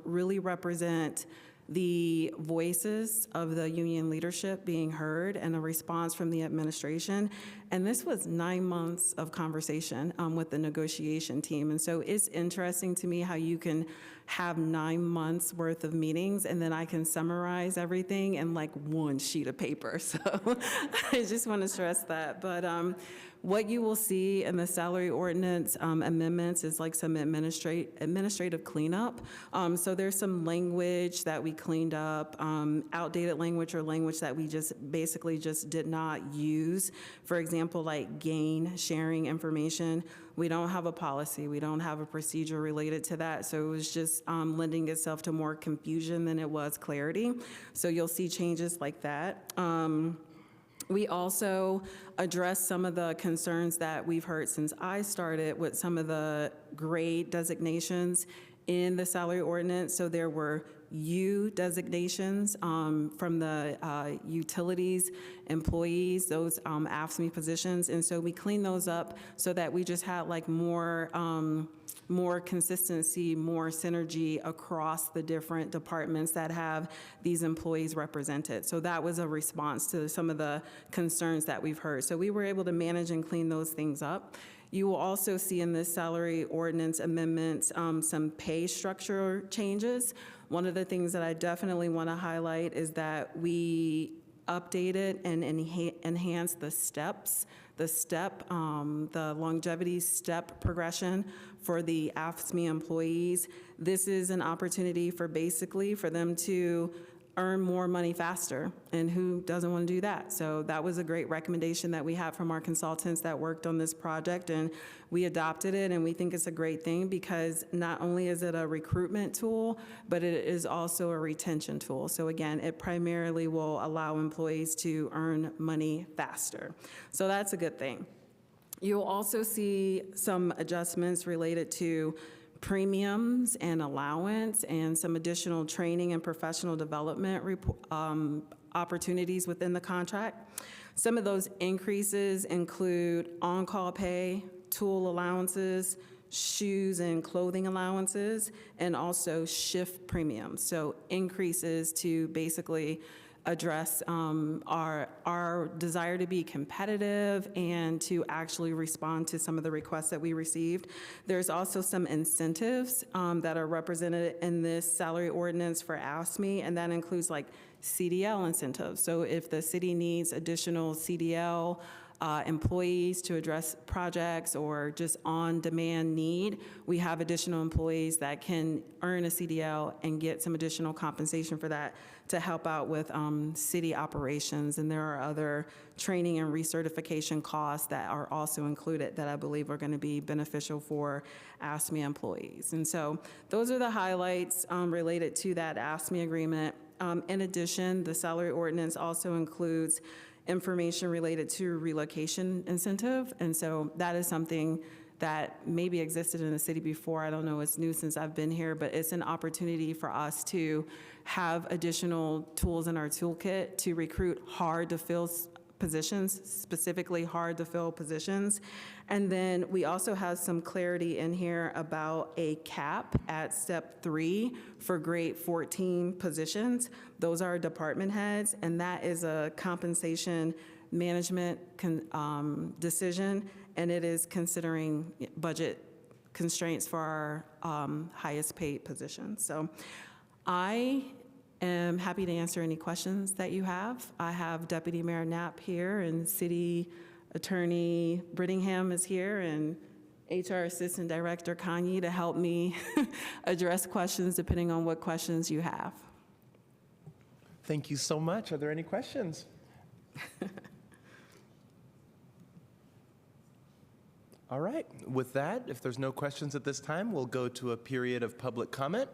really represent the voices of the union leadership being heard and the response from the administration. And this was 9 months of conversation with the negotiation team. And so it's interesting to me how you can have 9 months worth of meetings and then I can summarize everything in like one sheet of paper. So I just want to stress that. But what you will see in the salary ordinance amendments is like some administrative cleanup. So there's some language that we cleaned up, outdated language or language that we just basically just did not use. For example, like gain sharing information. We don't have a policy. We don't have a procedure related to that. So it was just lending itself to more confusion than it was clarity. So you'll see changes like that. We also addressed some of the concerns that we've heard since I started with some of the grade designations in the salary ordinance. So there were U designations from the utilities employees, those AFSCME positions. And so we cleaned those up so that we just had like more consistency, more synergy across the different departments that have these employees represented. So that was a response to some of the concerns that we've heard. So we were able to manage and clean those things up. You will also see in this salary ordinance amendments some pay structure changes. One of the things that I definitely want to highlight is that we updated and enhanced the steps, the longevity step progression for the AFSCME employees. This is an opportunity for basically for them to earn more money faster, and who doesn't want to do that? So that was a great recommendation that we had from our consultants that worked on this project, and we adopted it, and we think it's a great thing because not only is it a recruitment tool, but it is also a retention tool. So again, it primarily will allow employees to earn money faster. So that's a good thing. You'll also see some adjustments related to premiums and allowance and some additional training and professional development opportunities within the contract. Some of those increases include on-call pay, tool allowances, shoes and clothing allowances, and also shift premiums. So increases to basically address our desire to be competitive and to actually respond to some of the requests that we received. There's also some incentives that are represented in this salary ordinance for AFSCME, and that includes like CDL incentives. So if the city needs additional CDL employees to address projects or just on-demand need, we have additional employees that can earn a CDL and get some additional compensation for that to help out with city operations. And there are other training and recertification costs that are also included that I believe are going to be beneficial for AFSCME employees. And so those are the highlights related to that AFSCME agreement. In addition, the salary ordinance also includes information related to relocation incentive. And so that is something that maybe existed in the city before. I don't know, it's new since I've been here, but it's an opportunity for us to have additional tools in our toolkit to recruit hard to fill positions, specifically hard to fill positions. And then we also have some clarity in here about a cap at step 3 for grade 14 positions. Those are department heads, and that is a compensation management decision, and it is considering budget constraints for our highest paid positions. So I am happy to answer any questions that you have. I have Deputy Mayor Knapp here, and City Attorney Brittingham is here, and HR Assistant Director Kanye to help me address questions depending on what questions you have. Thank you so much. Are there any questions? All right. With that, if there's no questions at this time, we'll go to a period of public comment.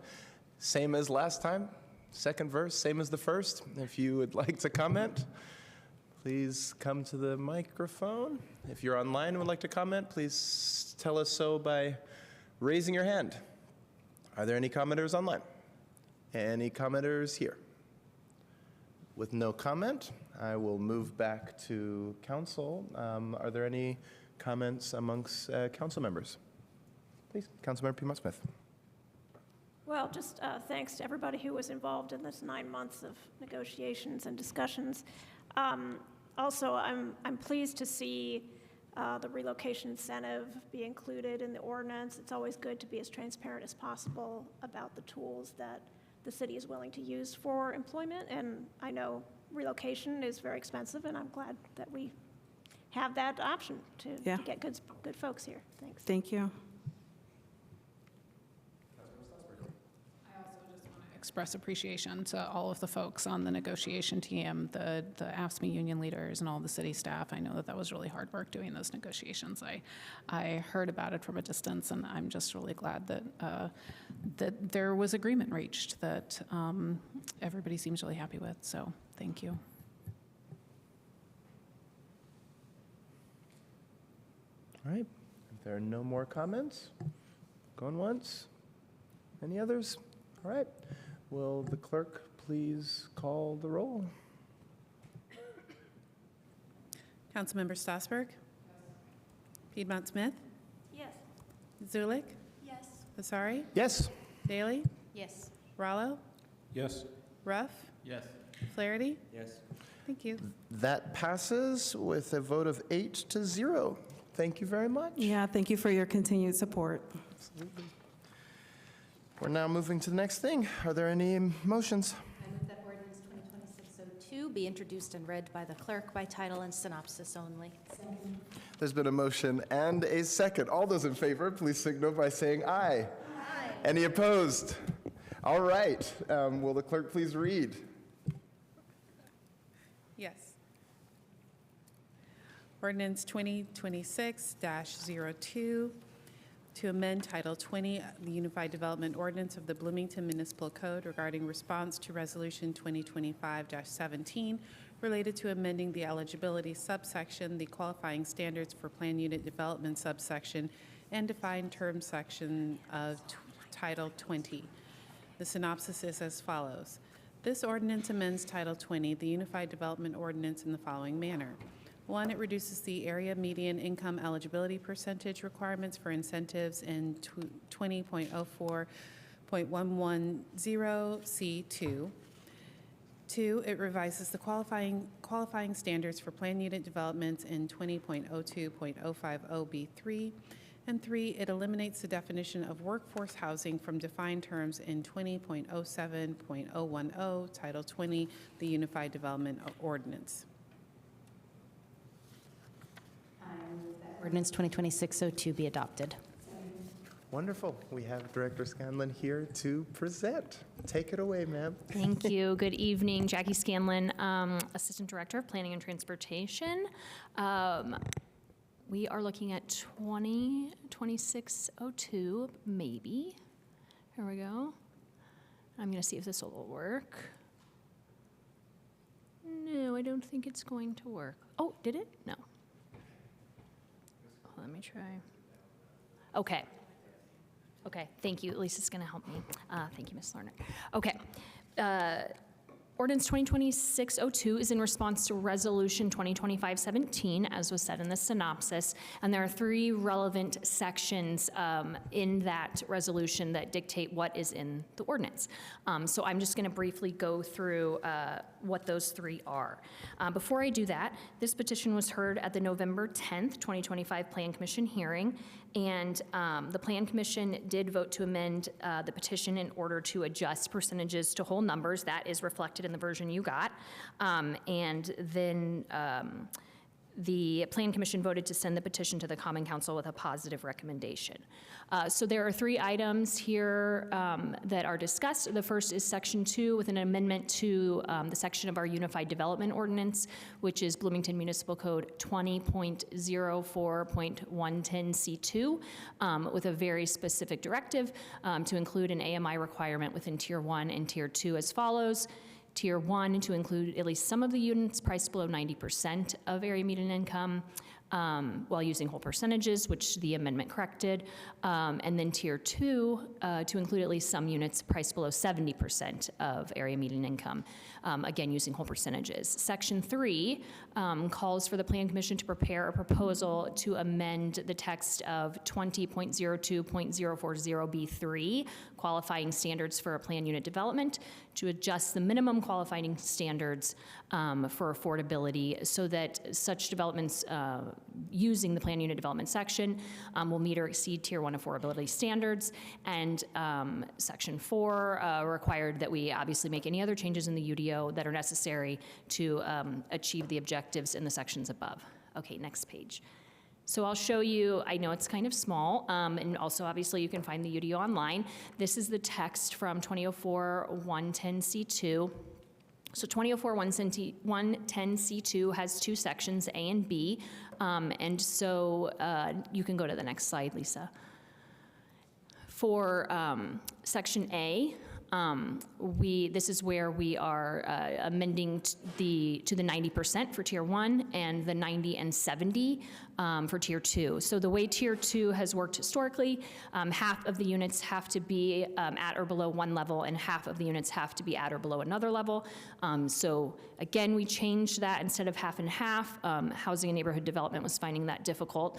Same as last time. Second verse, same as the first. If you would like to comment, please come to the microphone. If you're online and would like to comment, please tell us so by raising your hand. Are there any commenters online? Any commenters here? With no comment, I will move back to council. Are there any comments amongst council members? Please, Councilmember Piedmont-Smith. Well, just thanks to everybody who was involved in this 9 months of negotiations and discussions. Also, I'm pleased to see the relocation incentive be included in the ordinance. It's always good to be as transparent as possible about the tools that the city is willing to use for employment. And I know relocation is very expensive, and I'm glad that we have that option to get good folks here. Thanks. Thank you. Express appreciation to all of the folks on the negotiation team, the AFSCME union leaders and all the city staff. I know that was really hard work doing those negotiations. I heard about it from a distance, and I'm just really glad that that there was agreement reached that everybody seems really happy with. So thank you. All right. If there are no more comments, going once Any others? All right. Will the clerk please call the roll? Councilmember Strasburg? Piedmont Smith? Yes. Zulik? Yes. Vasari? Yes. Daley? Yes. Rallo? Yes. Ruff? Yes. Flaherty? Yes. Thank you. That passes with a vote of 8-0. Thank you very much. Yeah, thank you for your continued support. Absolutely. We're now moving to the next thing. Are there any motions? I move that ordinance 2026-02 be introduced and read by the clerk by title and synopsis only. There's been a motion and a second. All those in favor, please signal by saying aye. Aye. Any opposed? All right. Will the clerk please read? Yes. Ordinance 2026-02 to amend Title 20, the Unified Development Ordinance of the Bloomington Municipal Code regarding response to Resolution 2025-17 related to amending the eligibility subsection, the qualifying standards for plan unit development subsection, and defined term section of Title 20. The synopsis is as follows. This ordinance amends Title 20, the Unified Development Ordinance, in the following manner. 1, it reduces the area median income eligibility percentage requirements for incentives in 20.04.110C2. 2, it revises the qualifying standards for plan unit developments in 20.02.050B3. And 3, it eliminates the definition of workforce housing from defined terms in 20.07.010, Title 20, the Unified Development Ordinance. Ordinance 2026-02 be adopted. Wonderful. We have Director Scanlon here to present. Take it away, ma'am. Thank you. Good evening. Jackie Scanlon, Assistant Director of Planning and Transportation. We are looking at 2026-02, maybe. Here we go. I'm going to see if this will work. No, I don't think it's going to work. Oh, did it? No. Let me try. Okay. Okay, thank you. At least it's going to help me. Thank you, Ms. Lerner. Okay. Ordinance 2026-02 is in response to Resolution 2025-17, as was said in the synopsis, and there are 3 relevant sections in that resolution that dictate what is in the ordinance. So I'm just going to briefly go through what those 3 are. Before I do that, this petition was heard at the November 10th, 2025 Plan Commission hearing, and the Plan Commission did vote to amend the petition in order to adjust percentages to whole numbers. That is reflected in the version you got. And then the Plan Commission voted to send the petition to the Common Council with a positive recommendation. So there are 3 items here that are discussed. The first is Section 2 with an amendment to the section of our Unified Development Ordinance, which is Bloomington Municipal Code 20.04.110C2, with a very specific directive to include an AMI requirement within Tier 1 and Tier 2 as follows. Tier 1 to include at least some of the units priced below 90% of area median income, while using whole percentages, which the amendment corrected. And then Tier 2 to include at least some units priced below 70% of area median income, again using whole percentages. Section 3 calls for the Plan Commission to prepare a proposal to amend the text of 20.02.040B3, qualifying standards for a plan unit development, to adjust the minimum qualifying standards for affordability so that such developments using the plan unit development section will meet or exceed Tier 1 affordability standards. And Section 4 required that we obviously make any other changes in the UDO that are necessary to achieve the objectives in the sections above. Okay, next page. So I'll show you, I know it's kind of small, and also obviously you can find the UDO online. This is the text from 2004-110C2. So 2004-110C2 has 2 sections, A and B, and so you can go to the next slide, Lisa. For Section A, This is where we are amending to the 90% for Tier 1 and the 90 and 70 for Tier 2. So the way Tier 2 has worked historically, half of the units have to be at or below one level, and half of the units have to be at or below another level. So again, we changed that. Instead of half and half, Housing and Neighborhood Development was finding that difficult.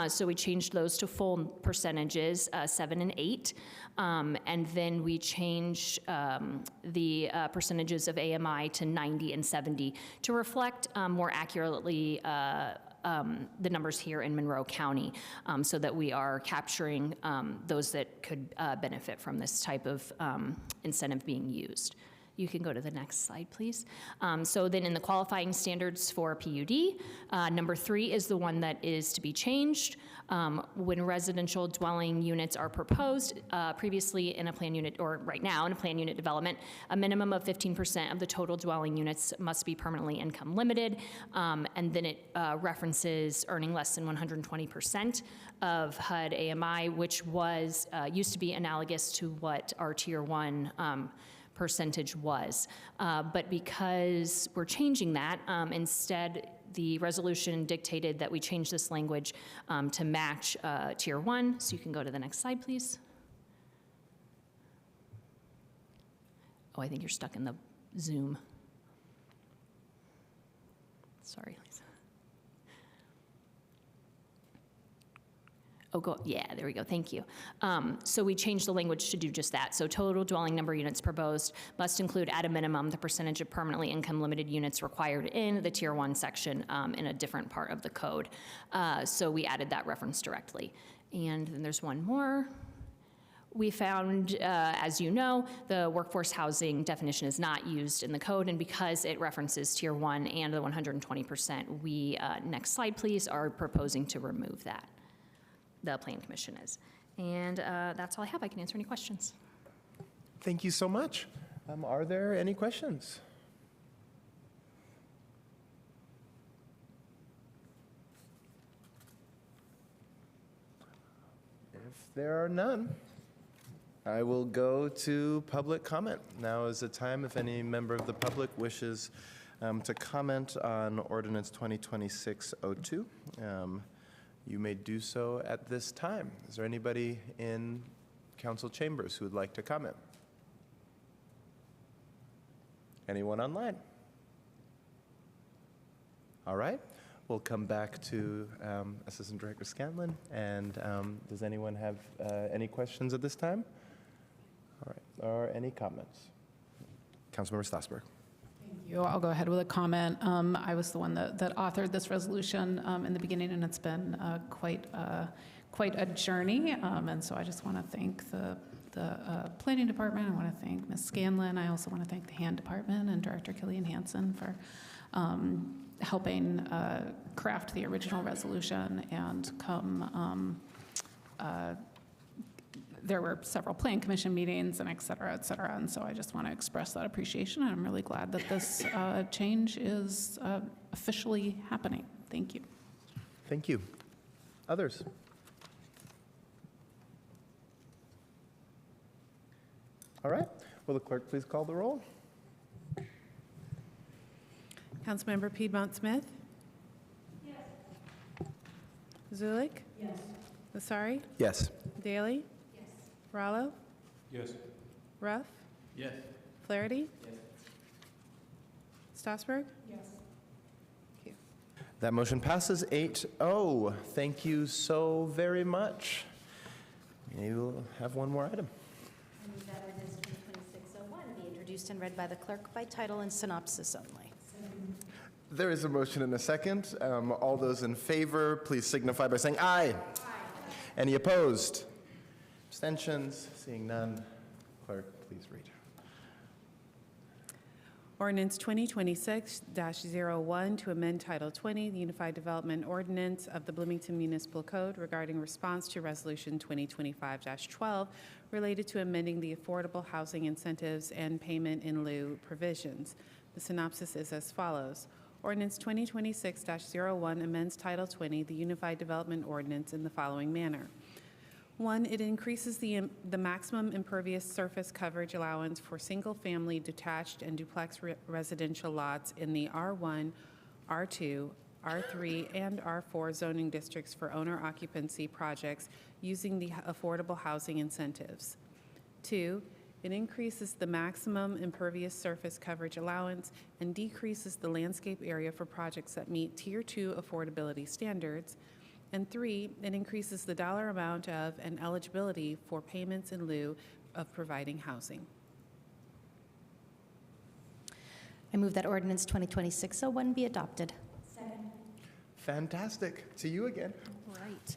So we changed those to full percentages, 7 and 8. And then we changed the percentages of AMI to 90 and 70 to reflect more accurately the numbers here in Monroe County, so that we are capturing those that could benefit from this type of incentive being used. You can go to the next slide, please. So then in the qualifying standards for PUD, number 3 is the one that is to be changed. When residential dwelling units are proposed, previously in a plan unit, or right now in a plan unit development, a minimum of 15% of the total dwelling units must be permanently income limited. And then it references earning less than 120% of HUD AMI, which was used to be analogous to what our Tier 1 percentage was. But because we're changing that, instead the resolution dictated that we change this language to match Tier 1. So you can go to the next slide, please. Oh, I think you're stuck in the Zoom. Sorry, Lisa. Oh, yeah, there we go, thank you. So we changed the language to do just that. So total dwelling number units proposed must include at a minimum the percentage of permanently income limited units required in the Tier 1 section in a different part of the code. So we added that reference directly. And then there's one more. We found, as you know, the workforce housing definition is not used in the code, and because it references Tier 1 and the 120%, we, next slide please, are proposing to remove that. The Plan Commission is. And that's all I have. I can answer any questions. Thank you so much. Are there any questions? If there are none, I will go to public comment. Now is the time if any member of the public wishes to comment on Ordinance 2026-02. You may do so at this time. Is there anybody in council chambers who would like to comment? Anyone online? All right, we'll come back to Assistant Director Scanlon. And does anyone have any questions at this time? All right, or any comments? Councilmember Strasburg. I'll go ahead with a comment. I was the one that authored this resolution in the beginning, and it's been quite a journey. And so I just want to thank the Planning Department. I want to thank Ms. Scanlon. I also want to thank the HAND Department and Director Killian Hansen for helping craft the original resolution and come. There were several Plan Commission meetings and et cetera, and so I just want to express that appreciation. And I'm really glad that this change is officially happening. Thank you. Thank you. Others? All right. Will the clerk please call the roll? Councilmember Piedmont Smith? Yes. Zulik? Yes. Lasari? Yes. Daly? Rallo? Yes. Ruff? Yes. Flaherty? Yes. Strasburg? Yes. Thank you. That motion passes 8-0. Thank you so very much. Maybe we'll have one more item. I move that ordinance 2026-01 be introduced and read by the clerk by title and synopsis only. There is a motion and a second. All those in favor, please signify by saying aye. Aye. Any opposed? Abstentions? Seeing none. Clerk, please read. Ordinance 2026-01 to amend Title 20, the Unified Development Ordinance of the Bloomington Municipal Code regarding response to Resolution 2025-12 related to amending the affordable housing incentives and payment in lieu provisions. The synopsis is as follows. Ordinance 2026-01 amends Title 20, the Unified Development Ordinance in the following manner. One, it increases the maximum impervious surface coverage allowance for single-family detached and duplex residential lots in the R1, R2, R3, and R4 zoning districts for owner occupancy projects using the affordable housing incentives. Two, it increases the maximum impervious surface coverage allowance and decreases the landscape area for projects that meet Tier 2 affordability standards. And three, it increases the dollar amount of and eligibility for payments in lieu of providing housing. I move that ordinance 2026-01 be adopted. Fantastic. To you again. Right.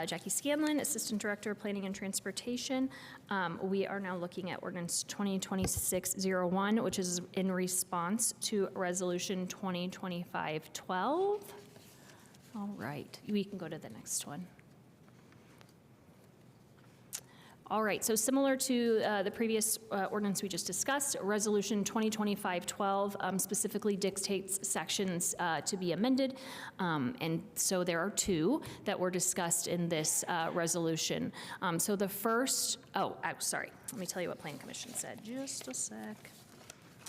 Jackie Scanlon, Assistant Director of Planning and Transportation. We are now looking at ordinance 2026-01, which is in response to Resolution 2025-12. All right, we can go to the next one. All right, so similar to the previous ordinance we just discussed, Resolution 2025-12 specifically dictates sections to be amended, and so there are two that were discussed in this resolution. So the first, sorry, let me tell you what Plan Commission said, just a sec.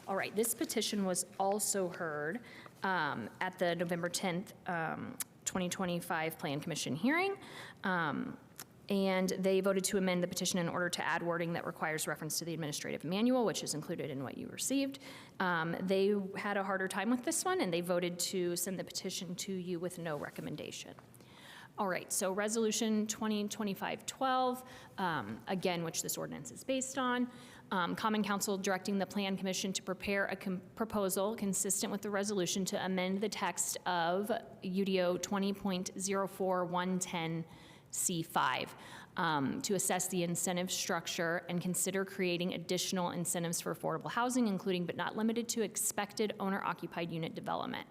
All right, this petition was also heard at the November 10th, 2025 Plan Commission hearing. And they voted to amend the petition in order to add wording that requires reference to the administrative manual, which is included in what you received. They had a harder time with this one, and they voted to send the petition to you with no recommendation. All right, so Resolution 2025-12, again, which this ordinance is based on. Common Council directing the Plan Commission to prepare a proposal consistent with the resolution to amend the text of UDO 20.04110 C5 to assess the incentive structure and consider creating additional incentives for affordable housing, including but not limited to expected owner-occupied unit development.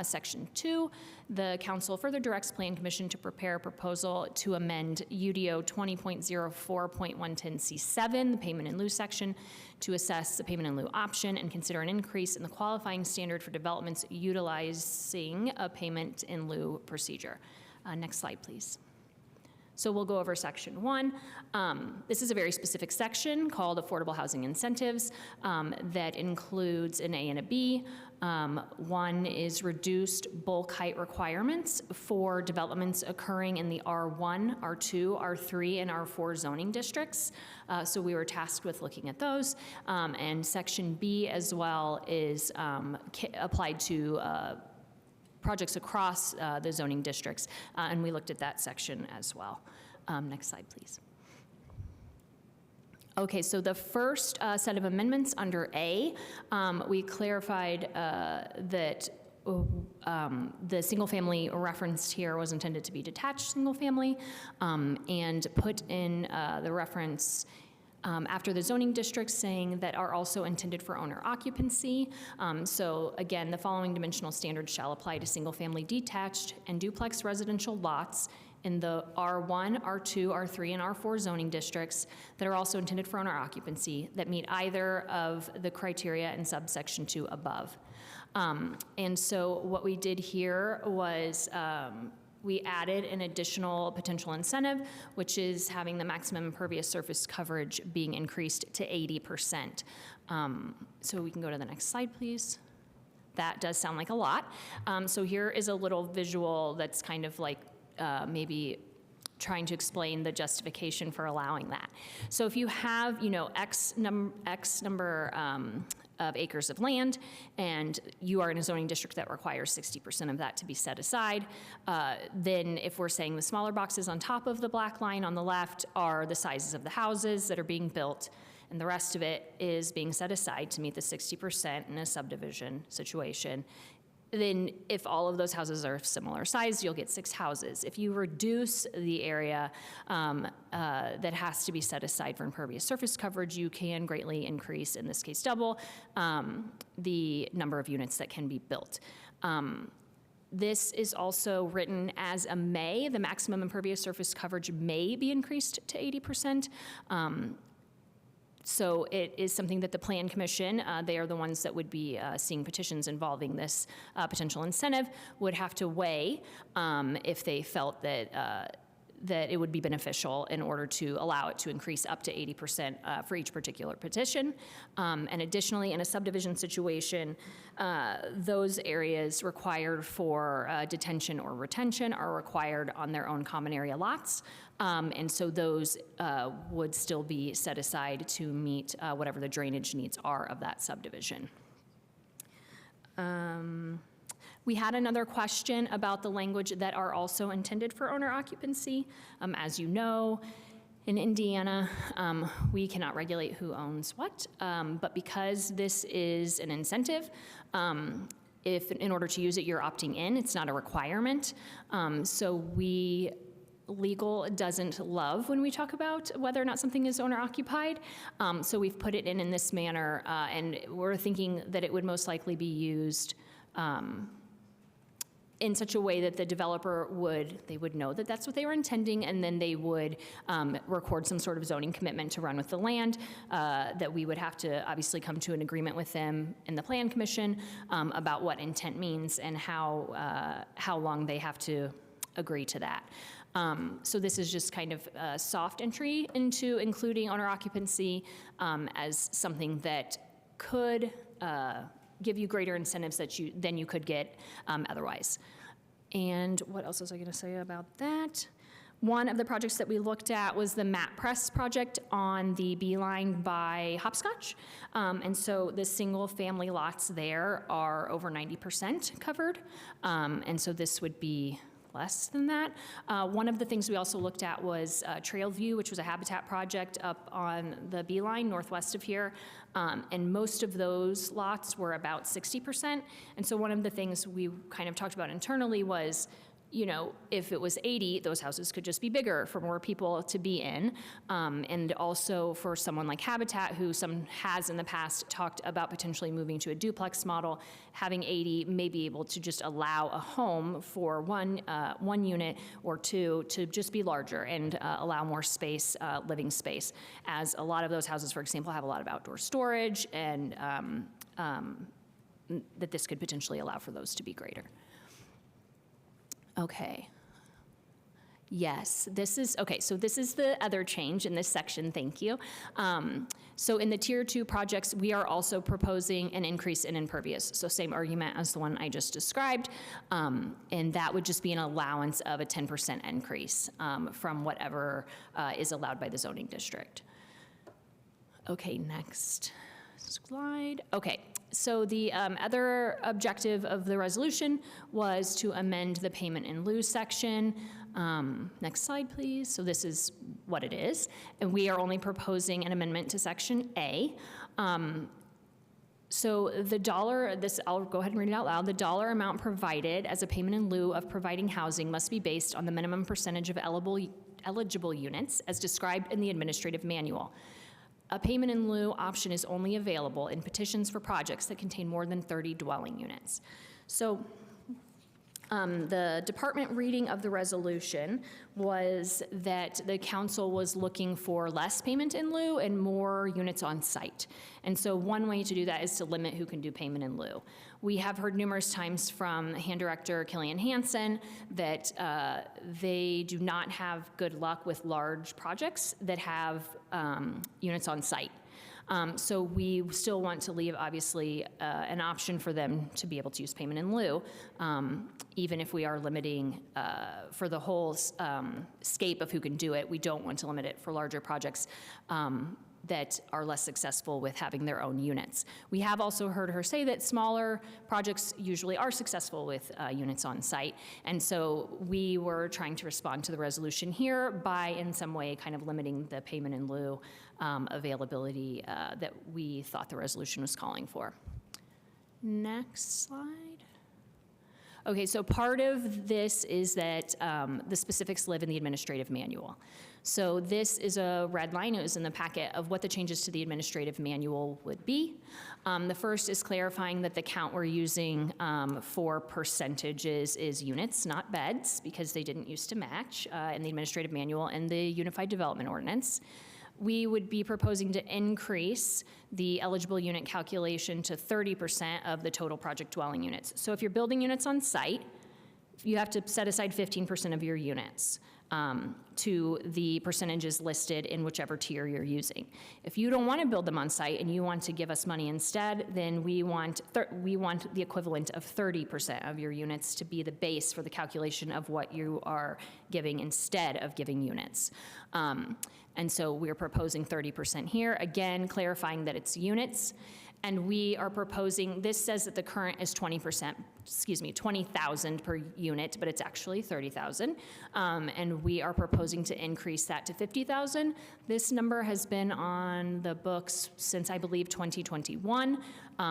Section 2, the council further directs Plan Commission to prepare a proposal to amend UDO 20.04.110 C7, the payment in lieu section, to assess the payment in lieu option and consider an increase in the qualifying standard for developments utilizing a payment in lieu procedure. Next slide, please. So we'll go over section 1. This is a very specific section called Affordable Housing Incentives that includes an A and a B. One is reduced bulk height requirements for developments occurring in the R1, R2, R3, and R4 zoning districts. So we were tasked with looking at those. And section B as well is applied to projects across the zoning districts, and we looked at that section as well. Next slide, please. Okay, so the first set of amendments under A, we clarified that the single family referenced here was intended to be detached single family, and put in the reference after the zoning districts saying that are also intended for owner occupancy. So again, the following dimensional standards shall apply to single family detached and duplex residential lots in the R1, R2, R3, and R4 zoning districts that are also intended for owner occupancy that meet either of the criteria in subsection 2 above. And so what we did here was we added an additional potential incentive, which is having the maximum impervious surface coverage being increased to 80%. So we can go to the next slide, please. That does sound like a lot. So here is a little visual that's kind of like maybe trying to explain the justification for allowing that. So if you have, X number of acres of land, and you are in a zoning district that requires 60% of that to be set aside, then if we're saying the smaller boxes on top of the black line on the left are the sizes of the houses that are being built, and the rest of it is being set aside to meet the 60% in a subdivision situation, then if all of those houses are similar size, you'll get 6 houses. If you reduce the area that has to be set aside for impervious surface coverage, you can greatly increase, in this case double, the number of units that can be built. This is also written as a may. The maximum impervious surface coverage may be increased to 80%. So it is something that the Plan Commission, they are the ones that would be seeing petitions involving this potential incentive, would have to weigh if they felt that that it would be beneficial in order to allow it to increase up to 80% for each particular petition. And additionally, in a subdivision situation, those areas required for detention or retention are required on their own common area lots. And so those would still be set aside to meet whatever the drainage needs are of that subdivision. We had another question about the language that are also intended for owner occupancy. As you know, in Indiana, we cannot regulate who owns what, but because this is an incentive, if in order to use it, you're opting in, it's not a requirement. So legal doesn't love when we talk about whether or not something is owner occupied. So we've put it in this manner, and we're thinking that it would most likely be used in such a way that the developer would know that that's what they were intending, and then they would record some sort of zoning commitment to run with the land, that we would have to obviously come to an agreement with them in the Plan Commission about what intent means and how long they have to agree to that. So this is just kind of a soft entry into including owner occupancy as something that could give you greater incentives than you could get otherwise. And what else was I going to say about that? One of the projects that we looked at was the Mat Press project on the Beeline by Hopscotch. And so the single family lots there are over 90% covered. And so this would be less than that. One of the things we also looked at was Trailview, which was a habitat project up on the Beeline northwest of here. And most of those lots were about 60%. And so one of the things we kind of talked about internally was, you know, if it was 80, those houses could just be bigger for more people to be in. And also for someone like Habitat, who has in the past talked about potentially moving to a duplex model, having 80 may be able to just allow a home for one unit or two to just be larger and allow more space, living space, as a lot of those houses, for example, have a lot of outdoor storage, and that this could potentially allow for those to be greater. Okay. Yes, this is the other change in this section, thank you. So in the Tier 2 projects, we are also proposing an increase in impervious. So same argument as the one I just described, and that would just be an allowance of a 10% increase from whatever is allowed by the zoning district. Okay, next slide. Okay. So the other objective of the resolution was to amend the payment in lieu section. Next slide, please. So this is what it is. And we are only proposing an amendment to section A. So the dollar, I'll go ahead and read it out loud. The dollar amount provided as a payment in lieu of providing housing must be based on the minimum percentage of eligible units as described in the administrative manual. A payment in lieu option is only available in petitions for projects that contain more than 30 dwelling units. So the department reading of the resolution was that the council was looking for less payment in lieu and more units on site. And so one way to do that is to limit who can do payment in lieu. We have heard numerous times from hand director Killian Hansen that they do not have good luck with large projects that have units on site. So we still want to leave, obviously, an option for them to be able to use payment in lieu, even if we are limiting for the whole scape of who can do it. We don't want to limit it for larger projects that are less successful with having their own units. We have also heard her say that smaller projects usually are successful with units on site, and so we were trying to respond to the resolution here by in some way kind of limiting the payment in lieu availability that we thought the resolution was calling for. Next slide. Okay, so part of this is that the specifics live in the administrative manual. So this is a red line, it was in the packet, of what the changes to the administrative manual would be. The first is clarifying that the count we're using for percentages is units, not beds, because they didn't used to match in the administrative manual and the Unified Development Ordinance. We would be proposing to increase the eligible unit calculation to 30% of the total project dwelling units. So if you're building units on site, you have to set aside 15% of your units. to the percentages listed in whichever tier you're using. If you don't want to build them on site and you want to give us money instead, then we want the equivalent of 30% of your units to be the base for the calculation of what you are giving instead of giving units. And so we're proposing 30% here, again, clarifying that it's units. And we are proposing, this says that the current is 20,000 per unit, but it's actually 30,000. And we are proposing to increase that to 50,000. This number has been on the books since, I believe, 2021,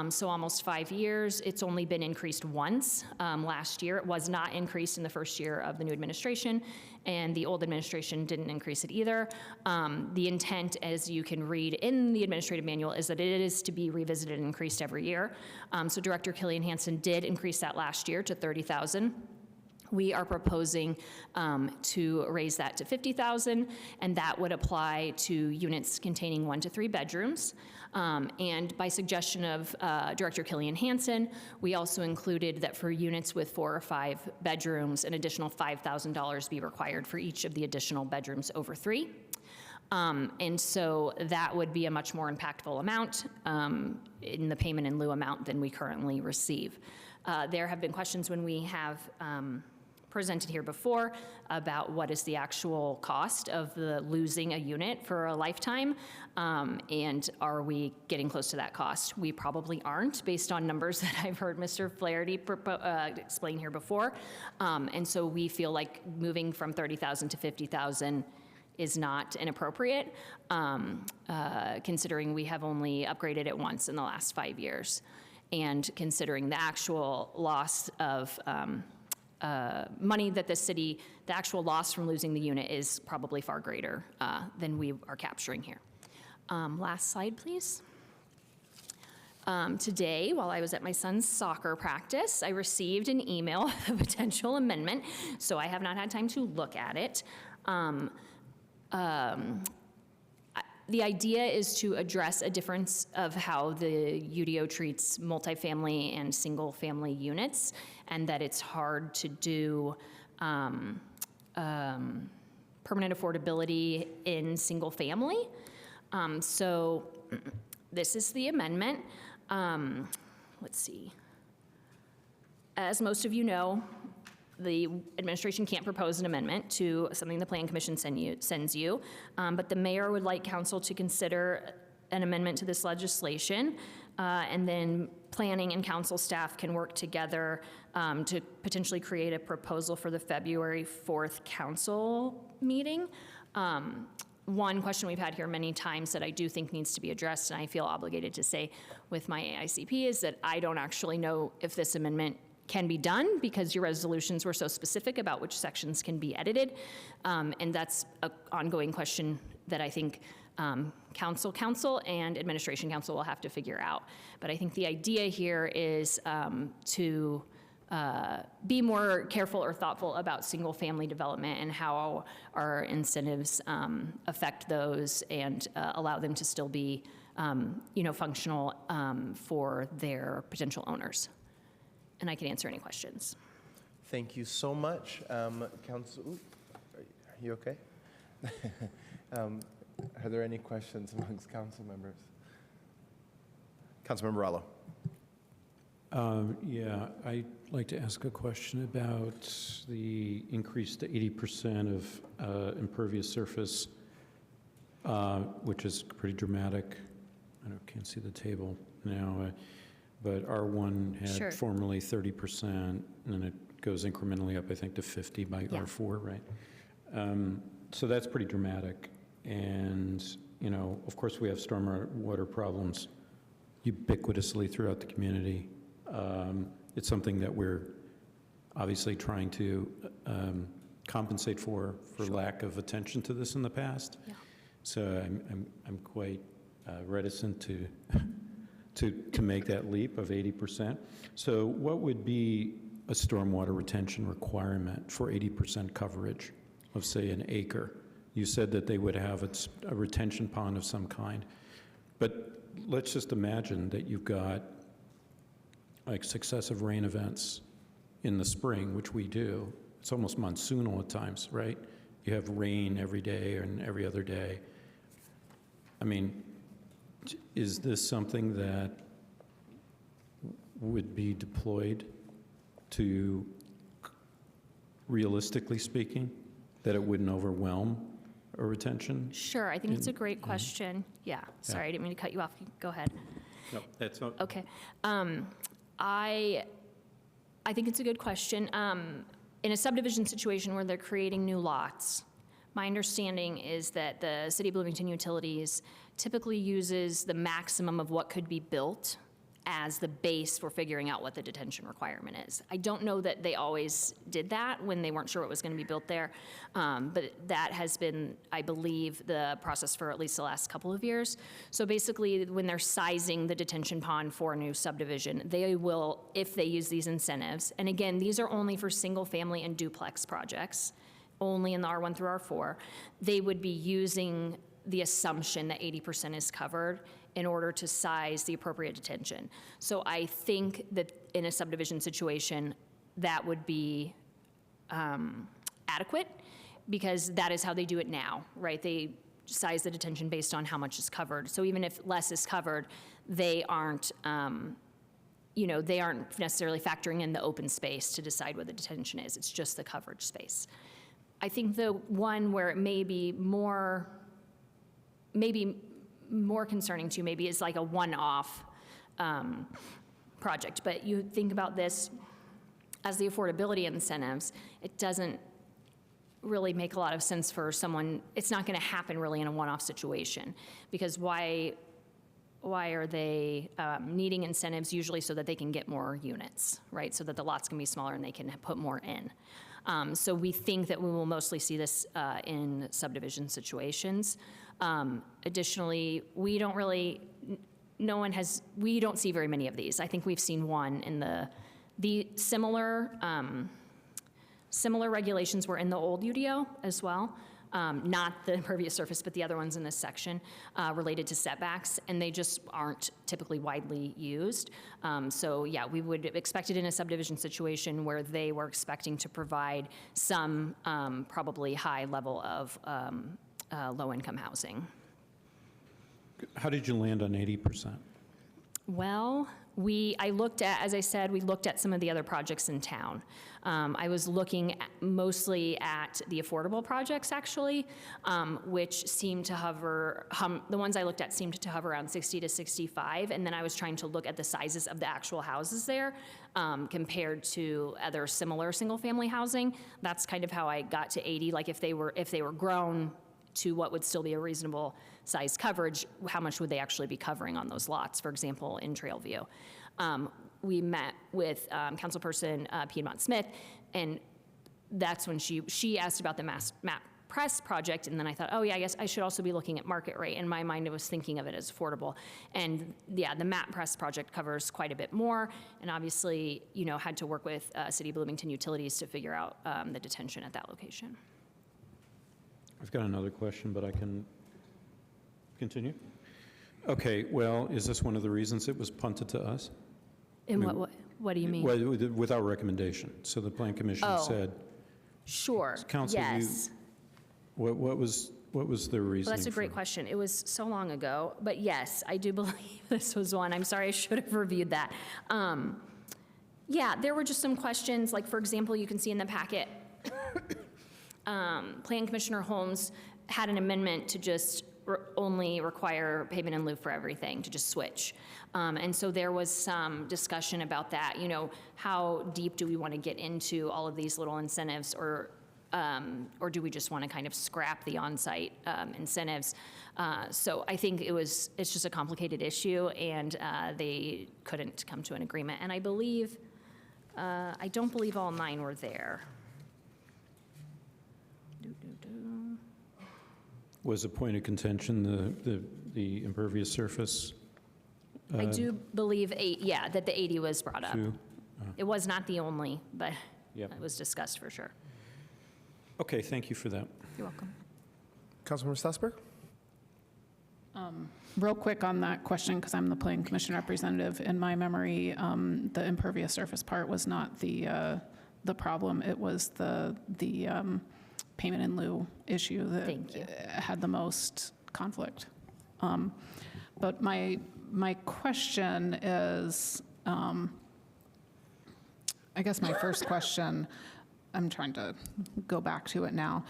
so almost 5 years. It's only been increased once last year. It was not increased in the first year of the new administration, and the old administration didn't increase it either. The intent, as you can read in the administrative manual, is that it is to be revisited and increased every year. So Director Killian Hansen did increase that last year to 30,000. We are proposing to raise that to 50,000, and that would apply to units containing 1 to 3 bedrooms. And by suggestion of Director Killian Hansen, we also included that for units with 4 or 5 bedrooms, an additional $5,000 be required for each of the additional bedrooms over 3. And so that would be a much more impactful amount in the payment in lieu amount than we currently receive. There have been questions when we have presented here before about what is the actual cost of losing a unit for a lifetime, and are we getting close to that cost? We probably aren't, based on numbers that I've heard Mr. Flaherty explain here before. And so we feel like moving from 30,000 to 50,000 is not inappropriate, considering we have only upgraded it once in the last 5 years, and considering the actual loss of money that the actual loss from losing the unit is probably far greater than we are capturing here. Last slide, please. Today, while I was at my son's soccer practice, I received an email with a potential amendment, so I have not had time to look at it. The idea is to address a difference of how the UDO treats multifamily and single-family units, and that it's hard to do permanent affordability in single-family. So this is the amendment. Let's see. As most of you know, the administration can't propose an amendment to something the Plan Commission sends you, but the mayor would like council to consider an amendment to this legislation, and then planning and council staff can work together to potentially create a proposal for the February 4th council meeting. One question we've had here many times that I do think needs to be addressed, and I feel obligated to say with my AICP, is that I don't actually know if this amendment can be done, because your resolutions were so specific about which sections can be edited. And that's an ongoing question that I think council and administration council will have to figure out. But I think the idea here is to be more careful or thoughtful about single-family development and how our incentives affect those, and allow them to still be functional for their potential owners. And I can answer any questions. Thank you so much. Council, are you okay? Are there any questions amongst council members? Councilmember Rallo. Yeah, I'd like to ask a question about the increase to 80% of impervious surface, which is pretty dramatic. I can't see the table now. But R1 had formerly 30%, and then it goes incrementally up, I think, to 50 by R4, right? So that's pretty dramatic. And, of course, we have stormwater problems ubiquitously throughout the community. It's something that we're obviously trying to compensate for lack of attention to this in the past. Yeah. So I'm quite reticent to make that leap of 80%. So what would be a stormwater retention requirement for 80% coverage of, say, an acre? You said that they would have a retention pond of some kind. But let's just imagine that you've got like successive rain events in the spring, which we do. It's almost monsoonal at times, right? you have rain every day and every other day. I mean, is this something that would be deployed to, realistically speaking, that it wouldn't overwhelm a retention? Sure, I think it's a great question. Yeah, sorry, I didn't mean to cut you off. Go ahead. No, that's not. Okay. I think it's a good question. In a subdivision situation where they're creating new lots, my understanding is that the City of Bloomington Utilities typically uses the maximum of what could be built as the base for figuring out what the detention requirement is. I don't know that they always did that when they weren't sure what was going to be built there, but that has been, I believe, the process for at least the last couple of years. So basically, when they're sizing the detention pond for a new subdivision, they will, if they use these incentives, and again, these are only for single-family and duplex projects, only in the R1 through R4, they would be using the assumption that 80% is covered in order to size the appropriate detention. So I think that in a subdivision situation, that would be adequate, because that is how they do it now, right? They size the detention based on how much is covered. So even if less is covered, they aren't, they aren't necessarily factoring in the open space to decide what the detention is. It's just the coverage space. I think the one where it may be more concerning to maybe is like a one-off project. But you think about this as the affordability incentives, it doesn't really make a lot of sense for someone. It's not going to happen really in a one-off situation, because why are they needing incentives? Usually so that they can get more units, right? So that the lots can be smaller and they can put more in. So we think that we will mostly see this in subdivision situations. Additionally, we don't see very many of these. I think we've seen one in the similar regulations were in the old UDO as well. Not the impervious surface, but the other ones in this section related to setbacks, and they just aren't typically widely used. So yeah, we would expect it in a subdivision situation where they were expecting to provide some probably high level of low-income housing. How did you land on 80%? Well, I looked at, as I said, we looked at some of the other projects in town. I was looking mostly at the affordable projects, actually, which seemed to hover, the ones I looked at seemed to hover around 60 to 65, and then I was trying to look at the sizes of the actual houses there compared to other similar single-family housing. That's kind of how I got to 80, like if they were grown to what would still be a reasonable size coverage, how much would they actually be covering on those lots, for example, in Trailview. We met with Councilperson Piedmont Smith, and that's when she asked about the map press project, and then I thought, oh yeah, I guess I should also be looking at market rate. In my mind, I was thinking of it as affordable. And yeah, the map press project covers quite a bit more, and obviously, had to work with City of Bloomington Utilities to figure out the detention at that location. I've got another question, but I can continue. Okay, well, is this one of the reasons it was punted to us? In what do you mean? Well, with our recommendation. So the Plan Commission said. Sure. Council, yes. What was the reason? Well, that's a great question. It was so long ago, but yes, I do believe this was one. I'm sorry, I should have reviewed that. Yeah, there were just some questions. Like, for example, you can see in the packet. Plan Commissioner Holmes had an amendment to just only require payment in lieu for everything, to just switch. And so there was some discussion about that, how deep do we want to get into all of these little incentives, or do we just want to kind of scrap the on-site incentives? So I think it's just a complicated issue, and they couldn't come to an agreement. And I don't believe all 9 were there. Was a point of contention the impervious surface? I do believe that the 80 was brought up. It was not the only, but it was discussed for sure. Okay, thank you for that. You're welcome. Councilmember Stassberg? Real quick on that question, because I'm the Plan Commission representative. In my memory, the impervious surface part was not the problem. It was the payment in lieu issue that Thank you. had the most conflict. But my question is, I guess my first question, I'm trying to go back to it now.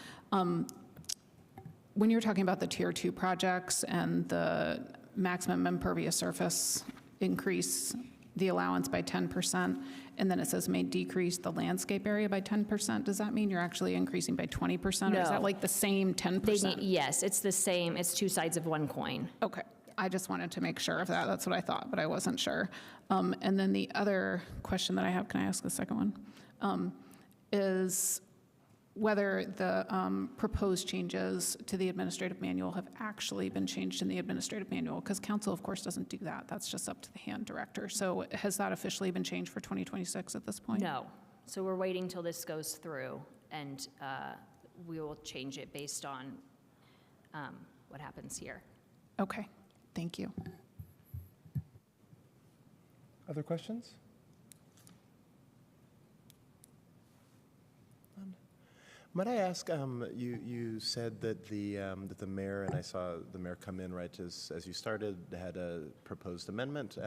When you're talking about the Tier 2 projects and the maximum impervious surface increase the allowance by 10%, and then it says may decrease the landscape area by 10%, does that mean you're actually increasing by 20%? Or is No. that like the same 10%? Yes, it's the same. It's two sides of one coin. Okay, I just wanted to make sure of that. That's what I thought, but I wasn't sure. And then the other question that I have, can I ask the second one? Is whether the proposed changes to the administrative manual have actually been changed in the administrative manual, because council, of course, doesn't do that. That's just up to the hand director. So has that officially been changed for 2026 at this point? No. So we're waiting till this goes through, and we will change it based on what happens here. Okay, thank you. Other questions? Might I ask, you said that the mayor, and I saw the mayor come in right as you started, had a proposed amendment.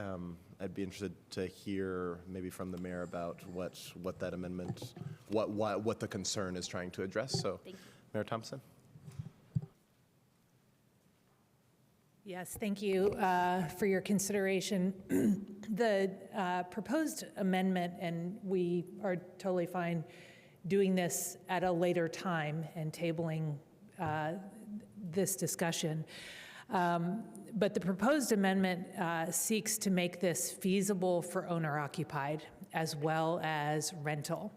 I'd be interested to hear maybe from the mayor about what that amendment, what the concern is trying to address. So, Mayor Thompson. Yes, thank you for your consideration. The proposed amendment, and we are totally fine doing this at a later time and tabling this discussion. But the proposed amendment seeks to make this feasible for owner-occupied as well as rental.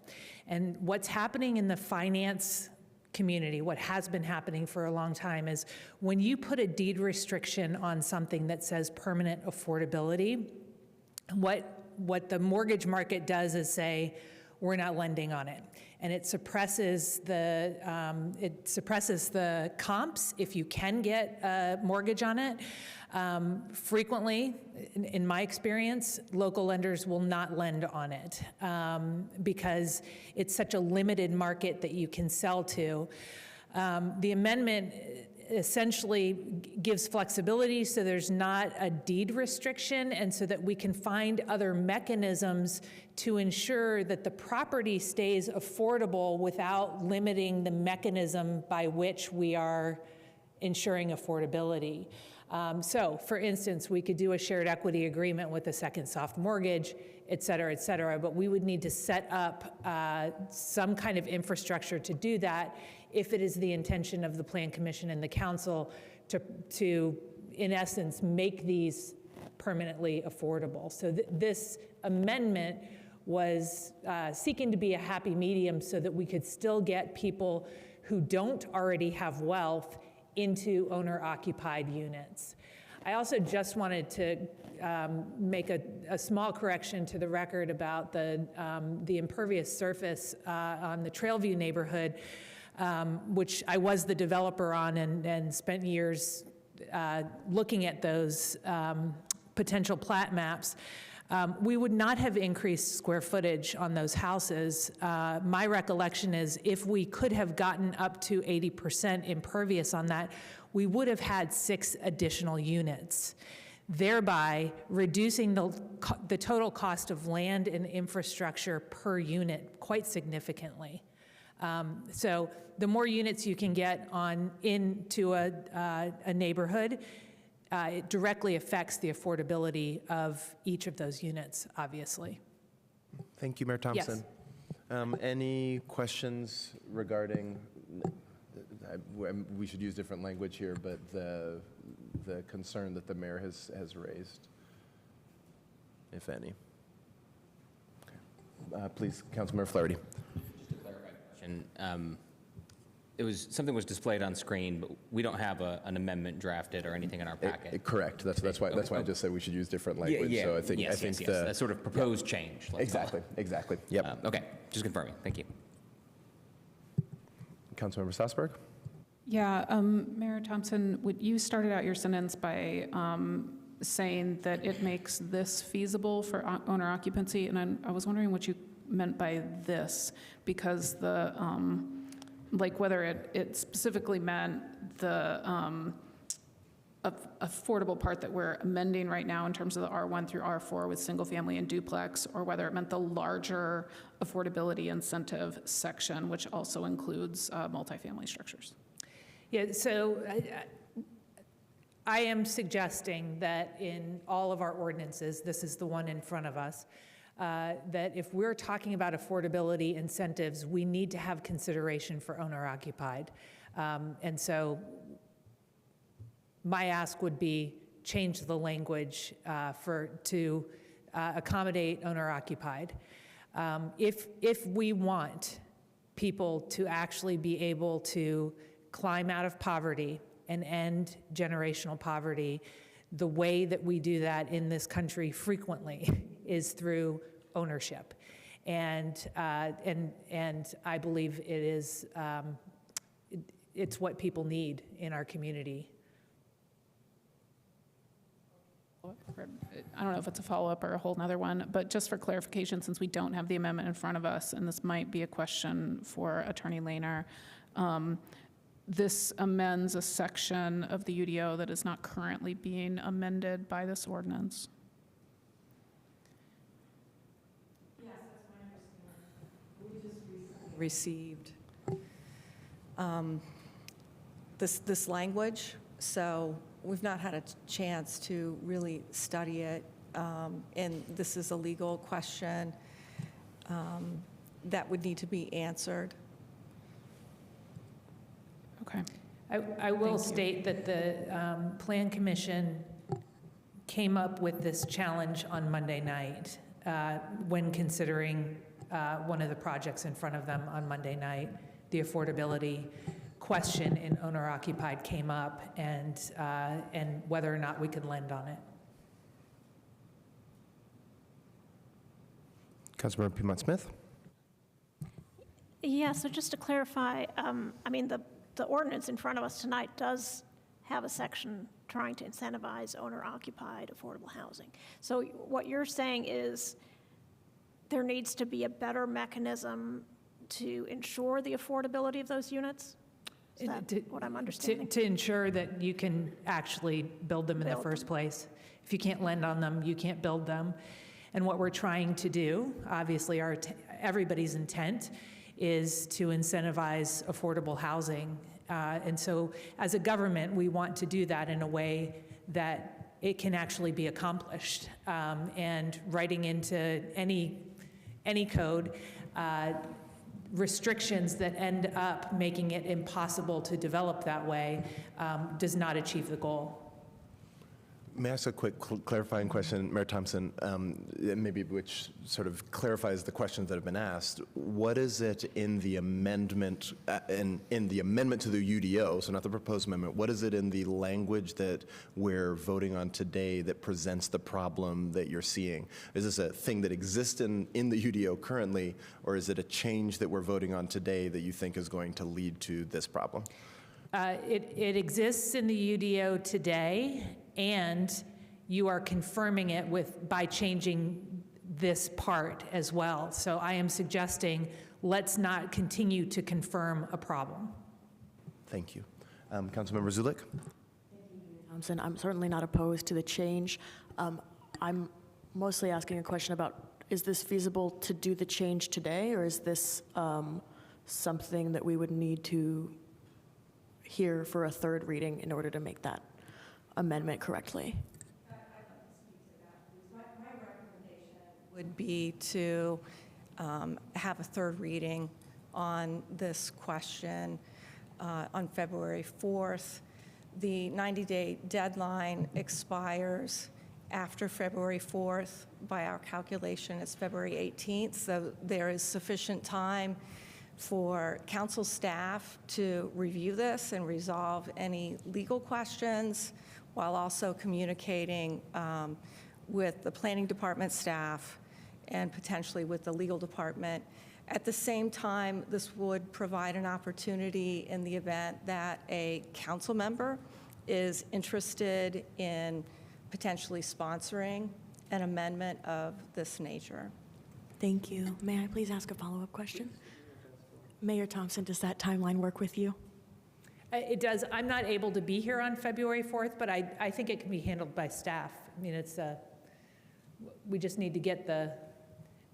And what's happening in the finance community, what has been happening for a long time, is when you put a deed restriction on something that says permanent affordability, what the mortgage market does is say, we're not lending on it. And it suppresses the comps if you can get a mortgage on it. Frequently, in my experience, local lenders will not lend on it because it's such a limited market that you can sell to. The amendment essentially gives flexibility so there's not a deed restriction, and so that we can find other mechanisms to ensure that the property stays affordable without limiting the mechanism by which we are ensuring affordability. So, for instance, we could do a shared equity agreement with a second soft mortgage, et cetera, but we would need to set up some kind of infrastructure to do that if it is the intention of the Plan Commission and the Council to in essence, make these permanently affordable. So this amendment was seeking to be a happy medium so that we could still get people who don't already have wealth into owner-occupied units. I also just wanted to make a small correction to the record about the impervious surface on the Trailview neighborhood, which I was the developer on and spent years looking at those potential plat maps. We would not have increased square footage on those houses. My recollection is if we could have gotten up to 80% impervious on that, we would have had 6 additional units, thereby reducing the total cost of land and infrastructure per unit quite significantly. So the more units you can get into a neighborhood, it directly affects the affordability of each of those units, obviously. Thank you, Mayor Thompson. Yes. Any questions regarding, we should use different language here, but the concern that the mayor has raised, if any? Okay. Please, Councilmember Flaherty. Just a clarifying question. Something was displayed on screen, but we don't have an amendment drafted or anything in our packet. Correct. That's why I just said we should use different language. Yeah. So I think Yes. That sort of proposed change. Exactly. Yep. Okay. Just confirming. Thank you. Councilmember Sassberg. Yeah, Mayor Thompson, you started out your sentence by saying that it makes this feasible for owner occupancy, and I was wondering what you meant by this, because like whether it specifically meant the affordable part that we're amending right now in terms of the R1 through R4 with single family and duplex, or whether it meant the larger affordability incentive section, which also includes multifamily structures. Yeah, so I am suggesting that in all of our ordinances, this is the one in front of us, that if we're talking about affordability incentives, we need to have consideration for owner-occupied. And so my ask would be change the language to accommodate owner-occupied. If we want people to actually be able to climb out of poverty and end generational poverty, the way that we do that in this country frequently is through ownership. And I believe it is, it's what people need in our community. I don't know if it's a follow-up or a whole nother one, but just for clarification, since we don't have the amendment in front of us, and this might be a question for Attorney Lehner, this amends a section of the UDO that is not currently being amended by this ordinance. Yes, that's my understanding. We just received this language, so we've not had a chance to really study it, and this is a legal question that would need to be answered. Okay. I will state that the Plan Commission came up with this challenge on Monday night when considering one of the projects in front of them on Monday night. The affordability question in owner-occupied came up, and whether or not we could lend on it. Councilmember Piedmont-Smith. Yeah, so just to clarify, I mean, the ordinance in front of us tonight does have a section trying to incentivize owner-occupied affordable housing. So what you're saying is there needs to be a better mechanism to ensure the affordability of those units? Is that what I'm understanding? To ensure that you can actually build them in the first place. If you can't lend on them, you can't build them. And what we're trying to do, obviously everybody's intent, is to incentivize affordable housing. And so as a government, we want to do that in a way that it can actually be accomplished. And writing into any code restrictions that end up making it impossible to develop that way does not achieve the goal. May I ask a quick clarifying question, Mayor Thompson, maybe which sort of clarifies the questions that have been asked. What is it in the amendment, in the amendment to the UDO, so not the proposed amendment, what is it in the language that we're voting on today that presents the problem that you're seeing? Is this a thing that exists in the UDO currently, or is it a change that we're voting on today that you think is going to lead to this problem? It exists in the UDO today, and you are confirming it by changing this part as well. So I am suggesting let's not continue to confirm a problem. Thank you. Councilmember Zulik? Thompson, I'm certainly not opposed to the change. I'm mostly asking a question about, is this feasible to do the change today, or is this something that we would need to hear for a third reading in order to make that amendment correctly? I'd like to speak to that, please. My recommendation would be to have a third reading on this question on February 4th. The 90-day deadline expires after February 4th. By our calculation, it's February 18th, so there is sufficient time for council staff to review this and resolve any legal questions, while also communicating with the planning department staff and potentially with the legal department. At the same time, this would provide an opportunity in the event that a council member is interested in potentially sponsoring an amendment of this nature. Thank you. May I please ask a follow-up question? Mayor Thompson, does that timeline work with you? It does. I'm not able to be here on February 4th, but I think it can be handled by staff. I mean, we just need to get the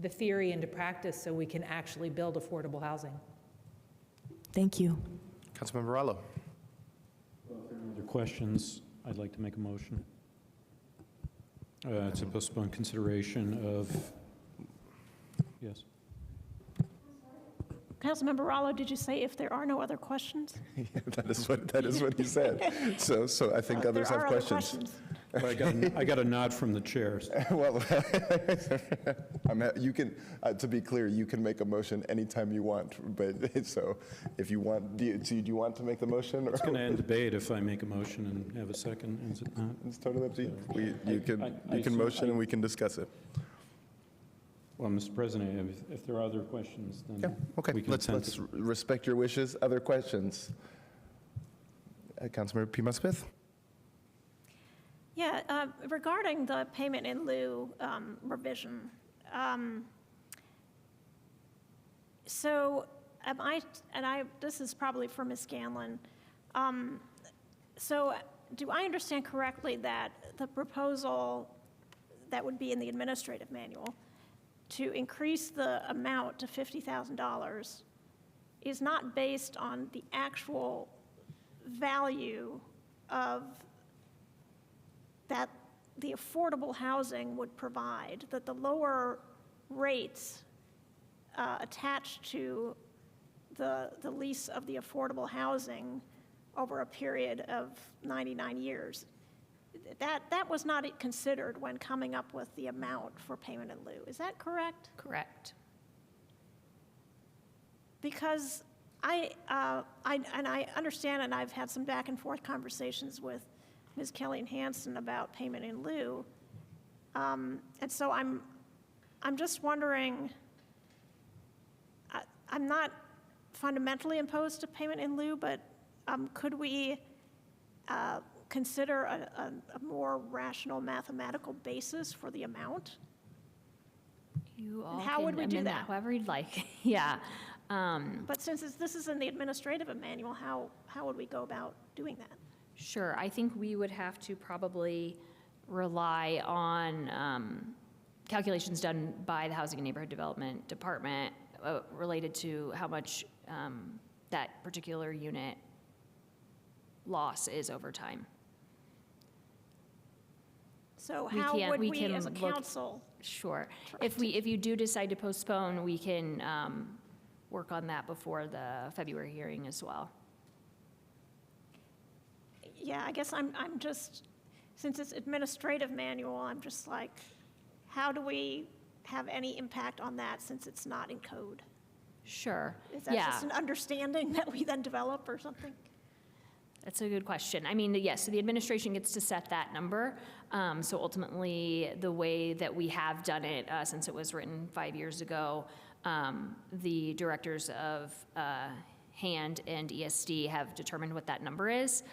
theory into practice so we can actually build affordable housing. Thank you. Councilmember Rallo. Well, if there are no other questions, I'd like to make a motion to postpone consideration of, yes. Councilmember Rallo, did you say if there are no other questions? Yeah, that is what he said. So I think others have questions. Well, I got a nod from the chairs. Well, you can, to be clear, you can make a motion anytime you want. But so, if you want, do you want to make the motion? It's going to end debate if I make a motion and have a second, is it not? It's totally up to you. You can motion and we can discuss it. Well, Mr. President, if there are other questions, then Yeah. Okay. we can Let's respect your wishes. Other questions? Councilmember Pima-Smith. Yeah, regarding the payment in lieu revision, so this is probably for Ms. Scanlon. So do I understand correctly that the proposal that would be in the administrative manual to increase the amount to $50,000 is not based on the actual value of that the affordable housing would provide, that the lower rates attached to the lease of the affordable housing over a period of 99 years, that was not considered when coming up with the amount for payment in lieu. Is that correct? Correct. Because I understand, and I've had some back and forth conversations with Ms. Kelly Hansen about payment in lieu, and so I'm just wondering. I'm not fundamentally opposed to payment in lieu, but could we consider a more rational mathematical basis for the amount? You all how can would we do amend that? However you'd like. Yeah. But since this is in the administrative manual, how would we go about doing that? Sure. I think we would have to probably rely on calculations done by the Housing and Neighborhood Development Department related to how much that particular unit loss is over time. So how would we as a council? Sure. If you do decide to postpone, we can work on that before the February hearing as well. Yeah, I guess I'm just, since it's administrative manual, I'm just like, how do we have any impact on that since it's not in code? Sure. Is that just an understanding that we then develop or something? That's a good question. I mean, yes, so the administration gets to set that number. So ultimately, the way that we have done it, since it was written 5 years ago, the directors of HAND and ESD have determined what that number is.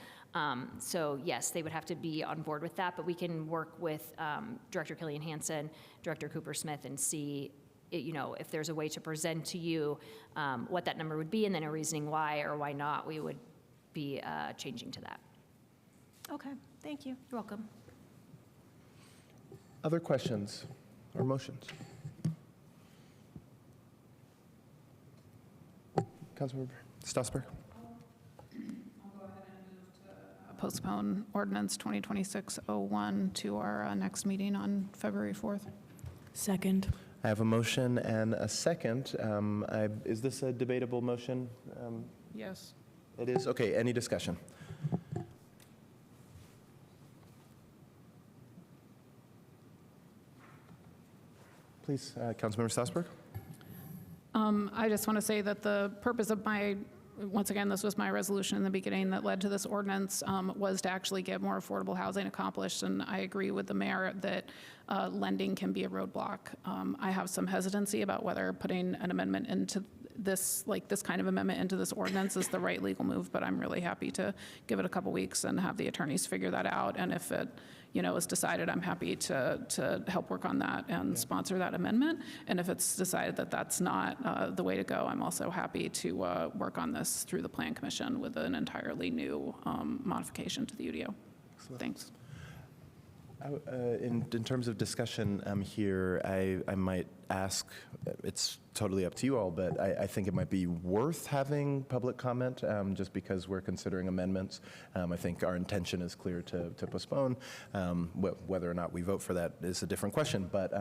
So yes, they would have to be on board with that, but we can work with Director Killian Hansen, Director Cooper Smith, and see, if there's a way to present to you what that number would be, and then a reasoning why or why not we would be changing to that. Okay, thank you. You're welcome. Other questions or motions? Councilmember Strasburg. Postpone ordinance 2026-01 to our next meeting on February 4th. Second. I have a motion and a second. Is this a debatable motion? Yes. It is? Okay, any discussion? Please, Councilmember Strasburg. I just want to say that the purpose of once again, this was my resolution in the beginning that led to this ordinance, was to actually get more affordable housing accomplished. And I agree with the mayor that lending can be a roadblock. I have some hesitancy about whether putting an amendment into this kind of amendment into this ordinance is the right legal move, but I'm really happy to give it a couple weeks and have the attorneys figure that out. And if it, is decided, I'm happy to help work on that and sponsor that amendment. And if it's decided that that's not the way to go, I'm also happy to work on this through the Plan Commission with an entirely new modification to the UDO. Thanks. In terms of discussion here, I might ask, it's totally up to you all, but I think it might be worth having public comment just because we're considering amendments. I think our intention is clear to postpone. Whether or not we vote for that is a different question, but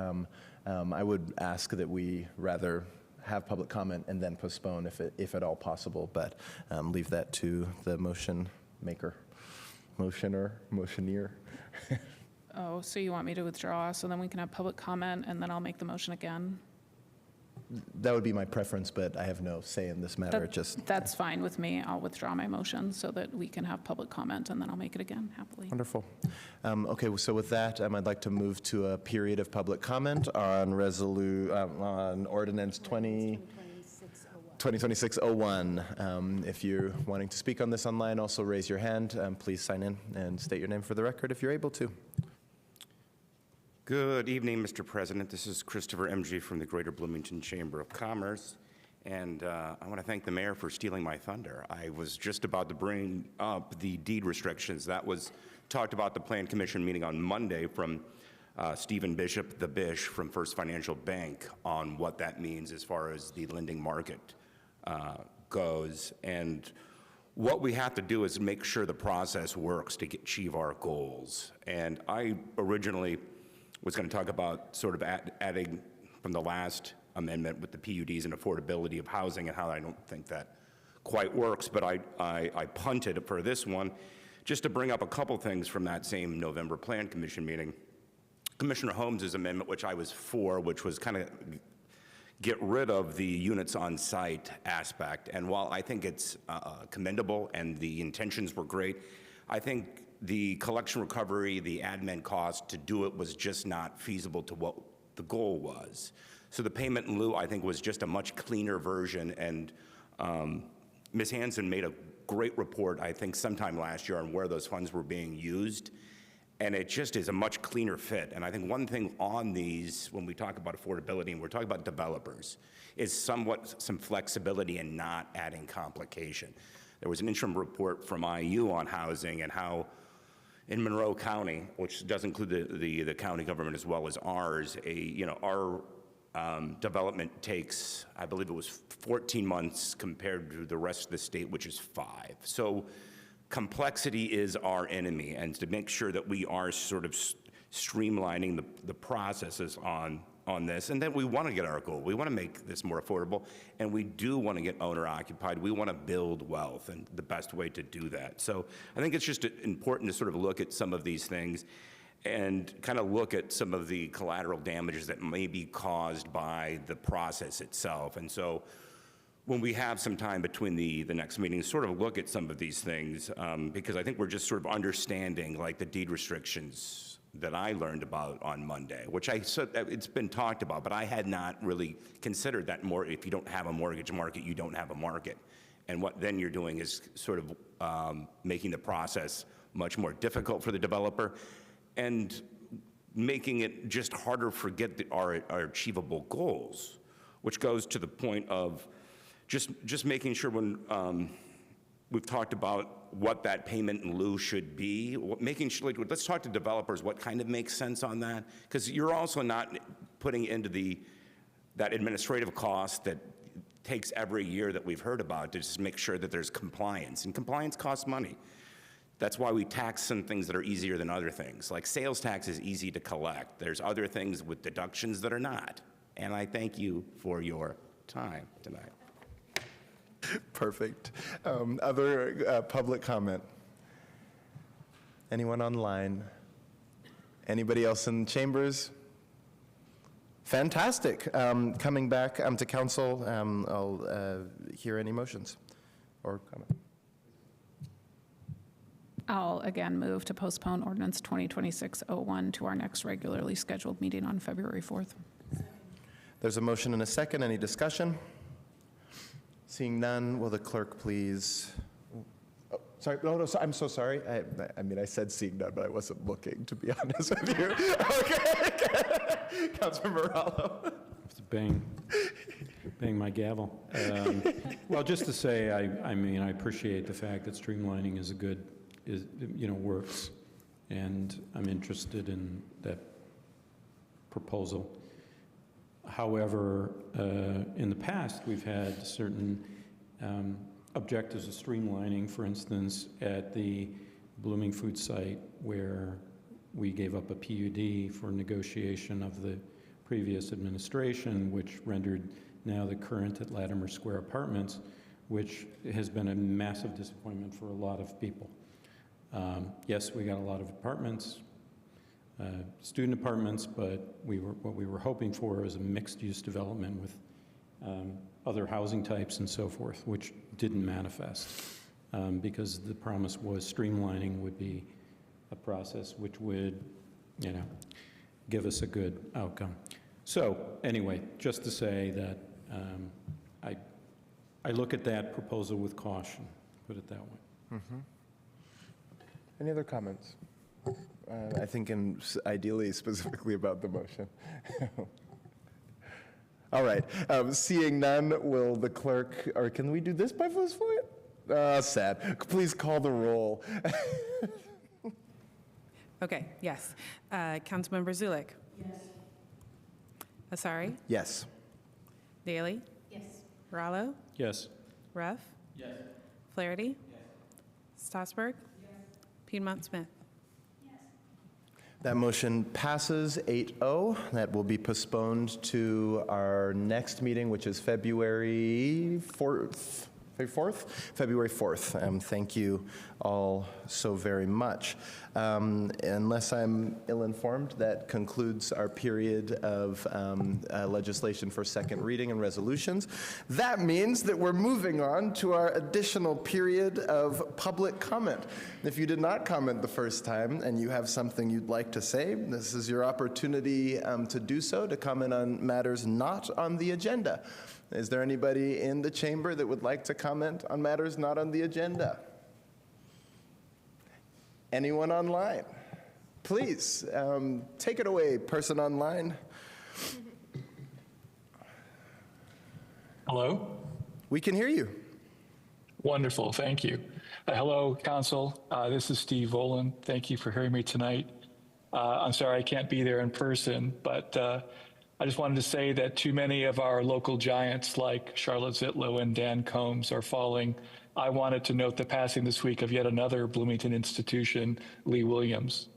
I would ask that we rather have public comment and then postpone if at all possible, but leave that to the motion maker, motioneer. Oh, so you want me to withdraw, so then we can have public comment, and then I'll make the motion again? That would be my preference, but I have no say in this matter. That's fine with me. I'll withdraw my motion so that we can have public comment, and then I'll make it again happily. Wonderful. Okay, so with that, I'd like to move to a period of public comment on ordinance 2026-01. If you're wanting to speak on this online, also raise your hand. Please sign in and state your name for the record if you're able to. Good evening, Mr. President. This is Christopher MG from the Greater Bloomington Chamber of Commerce, and I want to thank the mayor for stealing my thunder. I was just about to bring up the deed restrictions. That was talked about the Plan Commission meeting on Monday from Stephen Bishop, the Bish from First Financial Bank, on what that means as far as the lending market goes. And what we have to do is make sure the process works to achieve our goals. And I originally was going to talk about sort of adding from the last amendment with the PUDs and affordability of housing and how I don't think that quite works, but I punted for this one just to bring up a couple things from that same November Plan Commission meeting. Commissioner Holmes's amendment, which I was for, which was kind of get rid of the units on site aspect. And while I think it's commendable and the intentions were great, I think the collection recovery, the admin cost to do it was just not feasible to what the goal was. So the payment in lieu, I think, was just a much cleaner version. And Ms. Hansen made a great report, I think, sometime last year on where those funds were being used. And it just is a much cleaner fit. And I think one thing on these, when we talk about affordability and we're talking about developers, is somewhat some flexibility and not adding complication. There was an interim report from IU on housing and how in Monroe County, which does include the county government as well as ours, our development takes, I believe it was 14 months compared to the rest of the state, which is 5. So complexity is our enemy, and to make sure that we are sort of streamlining the processes on this, and then we want to get our goal. We want to make this more affordable, and we do want to get owner-occupied. We want to build wealth, and the best way to do that. So I think it's just important to sort of look at some of these things and kind of look at some of the collateral damages that may be caused by the process itself. And so when we have some time between the next meetings, sort of look at some of these things, because I think we're just sort of understanding like the deed restrictions that I learned about on Monday, which it's been talked about, but I had not really considered that more. If you don't have a mortgage market, you don't have a market. And what then you're doing is sort of making the process much more difficult for the developer and making it just harder to get our achievable goals, which goes to the point of just making sure when we've talked about what that payment in lieu should be, making sure, let's talk to developers what kind of makes sense on that, because you're also not putting into that administrative cost that takes every year that we've heard about to just make sure that there's compliance, and compliance costs money. That's why we tax some things that are easier than other things. Like sales tax is easy to collect. There's other things with deductions that are not. And I thank you for your time tonight. Perfect. Other public comment? Anyone online? Anybody else in chambers? Fantastic. Coming back to council, I'll hear any motions or comment. I'll again move to postpone ordinance 2026-01 to our next regularly scheduled meeting on February 4th. There's a motion and a second. Any discussion? Seeing none, will the clerk please? Oh, sorry, no, I'm so sorry. I mean, I said seeing none, but I wasn't looking, to be honest with you. Okay. Councilman Moralo. Bang my gavel. Well, just to say, I mean, I appreciate the fact that streamlining is works, and I'm interested in that proposal. However, in the past, we've had certain objectives of streamlining. For instance, at the Blooming Food site, where we gave up a PUD for negotiation of the previous administration, which rendered now the current at Latimer Square Apartments, which has been a massive disappointment for a lot of people. Yes, we got a lot of apartments, student apartments, but what we were hoping for is a mixed-use development with other housing types and so forth, which didn't manifest because the promise was streamlining would be a process which would, give us a good outcome. So anyway, just to say that I look at that proposal with caution, put it that way. Mm-hmm. Any other comments? I think ideally specifically about the motion. All right, seeing none, will the clerk, or can we do this by voice vote? Sad. Please call the roll. Okay, yes. Councilmember Zulik? Yes. Asari? Yes. Daly? Yes. Rallo? Yes. Ruff? Yes. Flaherty? Yes. Stossberg? Yes. Piedmont Smith? That motion passes 8-0. That will be postponed to our next meeting, which is February 4th. February 4th. Thank you all so very much. Unless I'm ill-informed, that concludes our period of legislation for second reading and resolutions. That means that we're moving on to our additional period of public comment. If you did not comment the first time and you have something you'd like to say, this is your opportunity to do so, to comment on matters not on the agenda. Is there anybody in the chamber that would like to comment on matters not on the agenda? Anyone online? Please, take it away, person online. Hello? We can hear you. Wonderful, thank you. Hello, Council. This is Steve Volan. Thank you for hearing me tonight. I'm sorry I can't be there in person, but I just wanted to say that too many of our local giants like Charlotte Zitlow and Dan Combs are falling. I wanted to note the passing this week of yet another Bloomington institution, Lee Williams.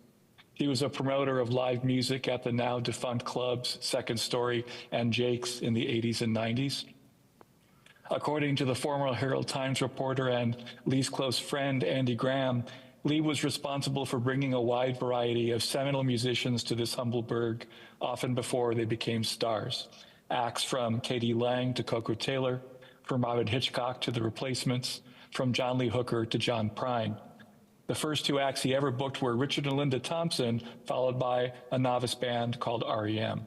He was a promoter of live music at the now defunct clubs Second Story and Jake's in the 80s and 90s. According to the former Herald Times reporter and Lee's close friend, Andy Graham, Lee was responsible for bringing a wide variety of seminal musicians to this humble burg, often before they became stars. Acts from K.D. Lang to Coco Taylor, from Robert Hitchcock to The Replacements, from John Lee Hooker to John Prine. The first two acts he ever booked were Richard and Linda Thompson, followed by a novice band called REM.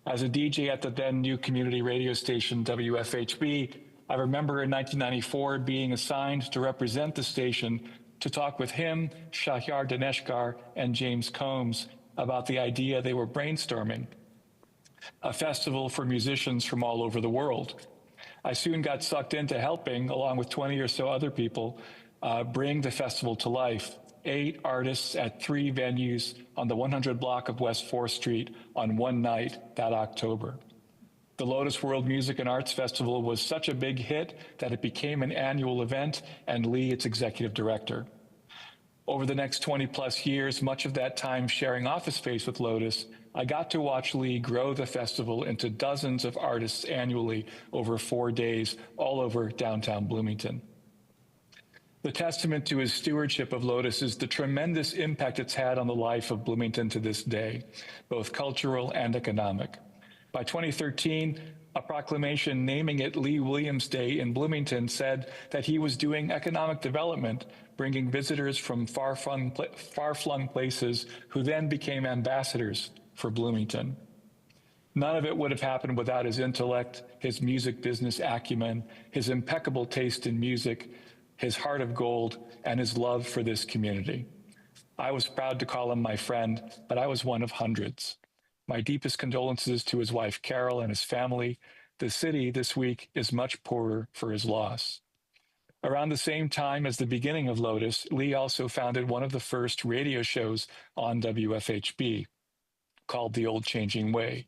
As a DJ at the then new community radio station WFHB, I remember in 1994 being assigned to represent the station to talk with him, Shahyar Daneshkar, and James Combs about the idea they were brainstorming, a festival for musicians from all over the world. I soon got sucked into helping, along with 20 or so other people, bring the festival to life. 8 artists at 3 venues on the 100 block of West 4th Street on one night that October. The Lotus World Music and Arts Festival was such a big hit that it became an annual event, and Lee its executive director. Over the next 20 plus years, much of that time sharing office space with Lotus, I got to watch Lee grow the festival into dozens of artists annually over 4 days all over downtown Bloomington. The testament to his stewardship of Lotus is the tremendous impact it's had on the life of Bloomington to this day, both cultural and economic. By 2013, a proclamation naming it Lee Williams Day in Bloomington said that he was doing economic development, bringing visitors from far-flung places who then became ambassadors for Bloomington. None of it would have happened without his intellect, his music business acumen, his impeccable taste in music, his heart of gold, and his love for this community. I was proud to call him my friend, but I was one of hundreds. My deepest condolences to his wife, Carol, and his family. The city this week is much poorer for his loss. Around the same time as the beginning of Lotus, Lee also founded one of the first radio shows on WFHB, called The Old Changing Way,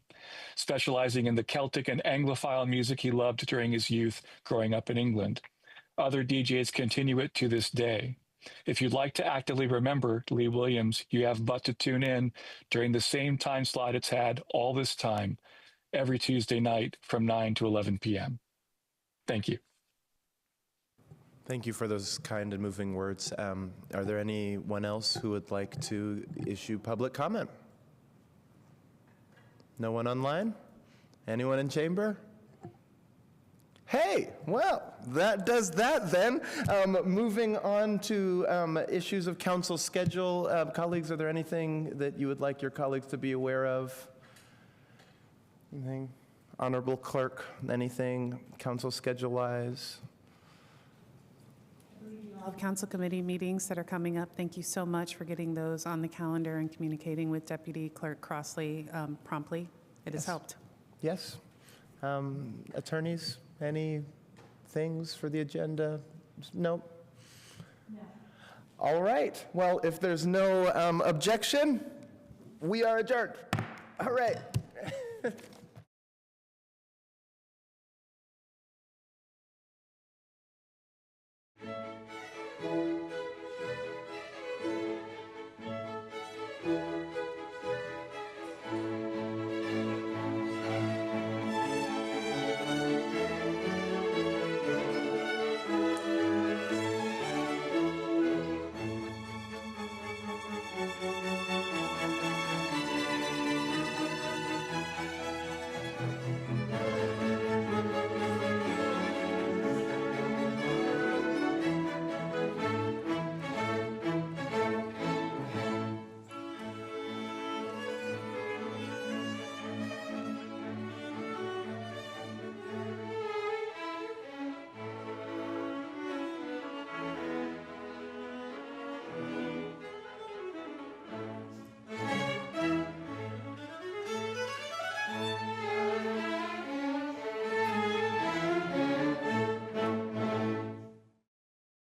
specializing in the Celtic and Anglophile music he loved during his youth growing up in England. Other DJs continue it to this day. If you'd like to actively remember Lee Williams, you have but to tune in during the same time slot it's had all this time, every Tuesday night from 9 to 11 p.m. Thank you. Thank you for those kind and moving words. Are there anyone else who would like to issue public comment? No one online? Anyone in chamber? Hey, well, that does that then. Moving on to issues of council schedule. Colleagues, are there anything that you would like your colleagues to be aware of? Anything? Honorable Clerk, anything council schedule-wise? All of council committee meetings that are coming up, thank you so much for getting those on the calendar and communicating with Deputy Clerk Crossley promptly. It has helped. Yes. Attorneys, any things for the agenda? Nope. No. All right. Well, if there's no objection, we are adjourned. All right.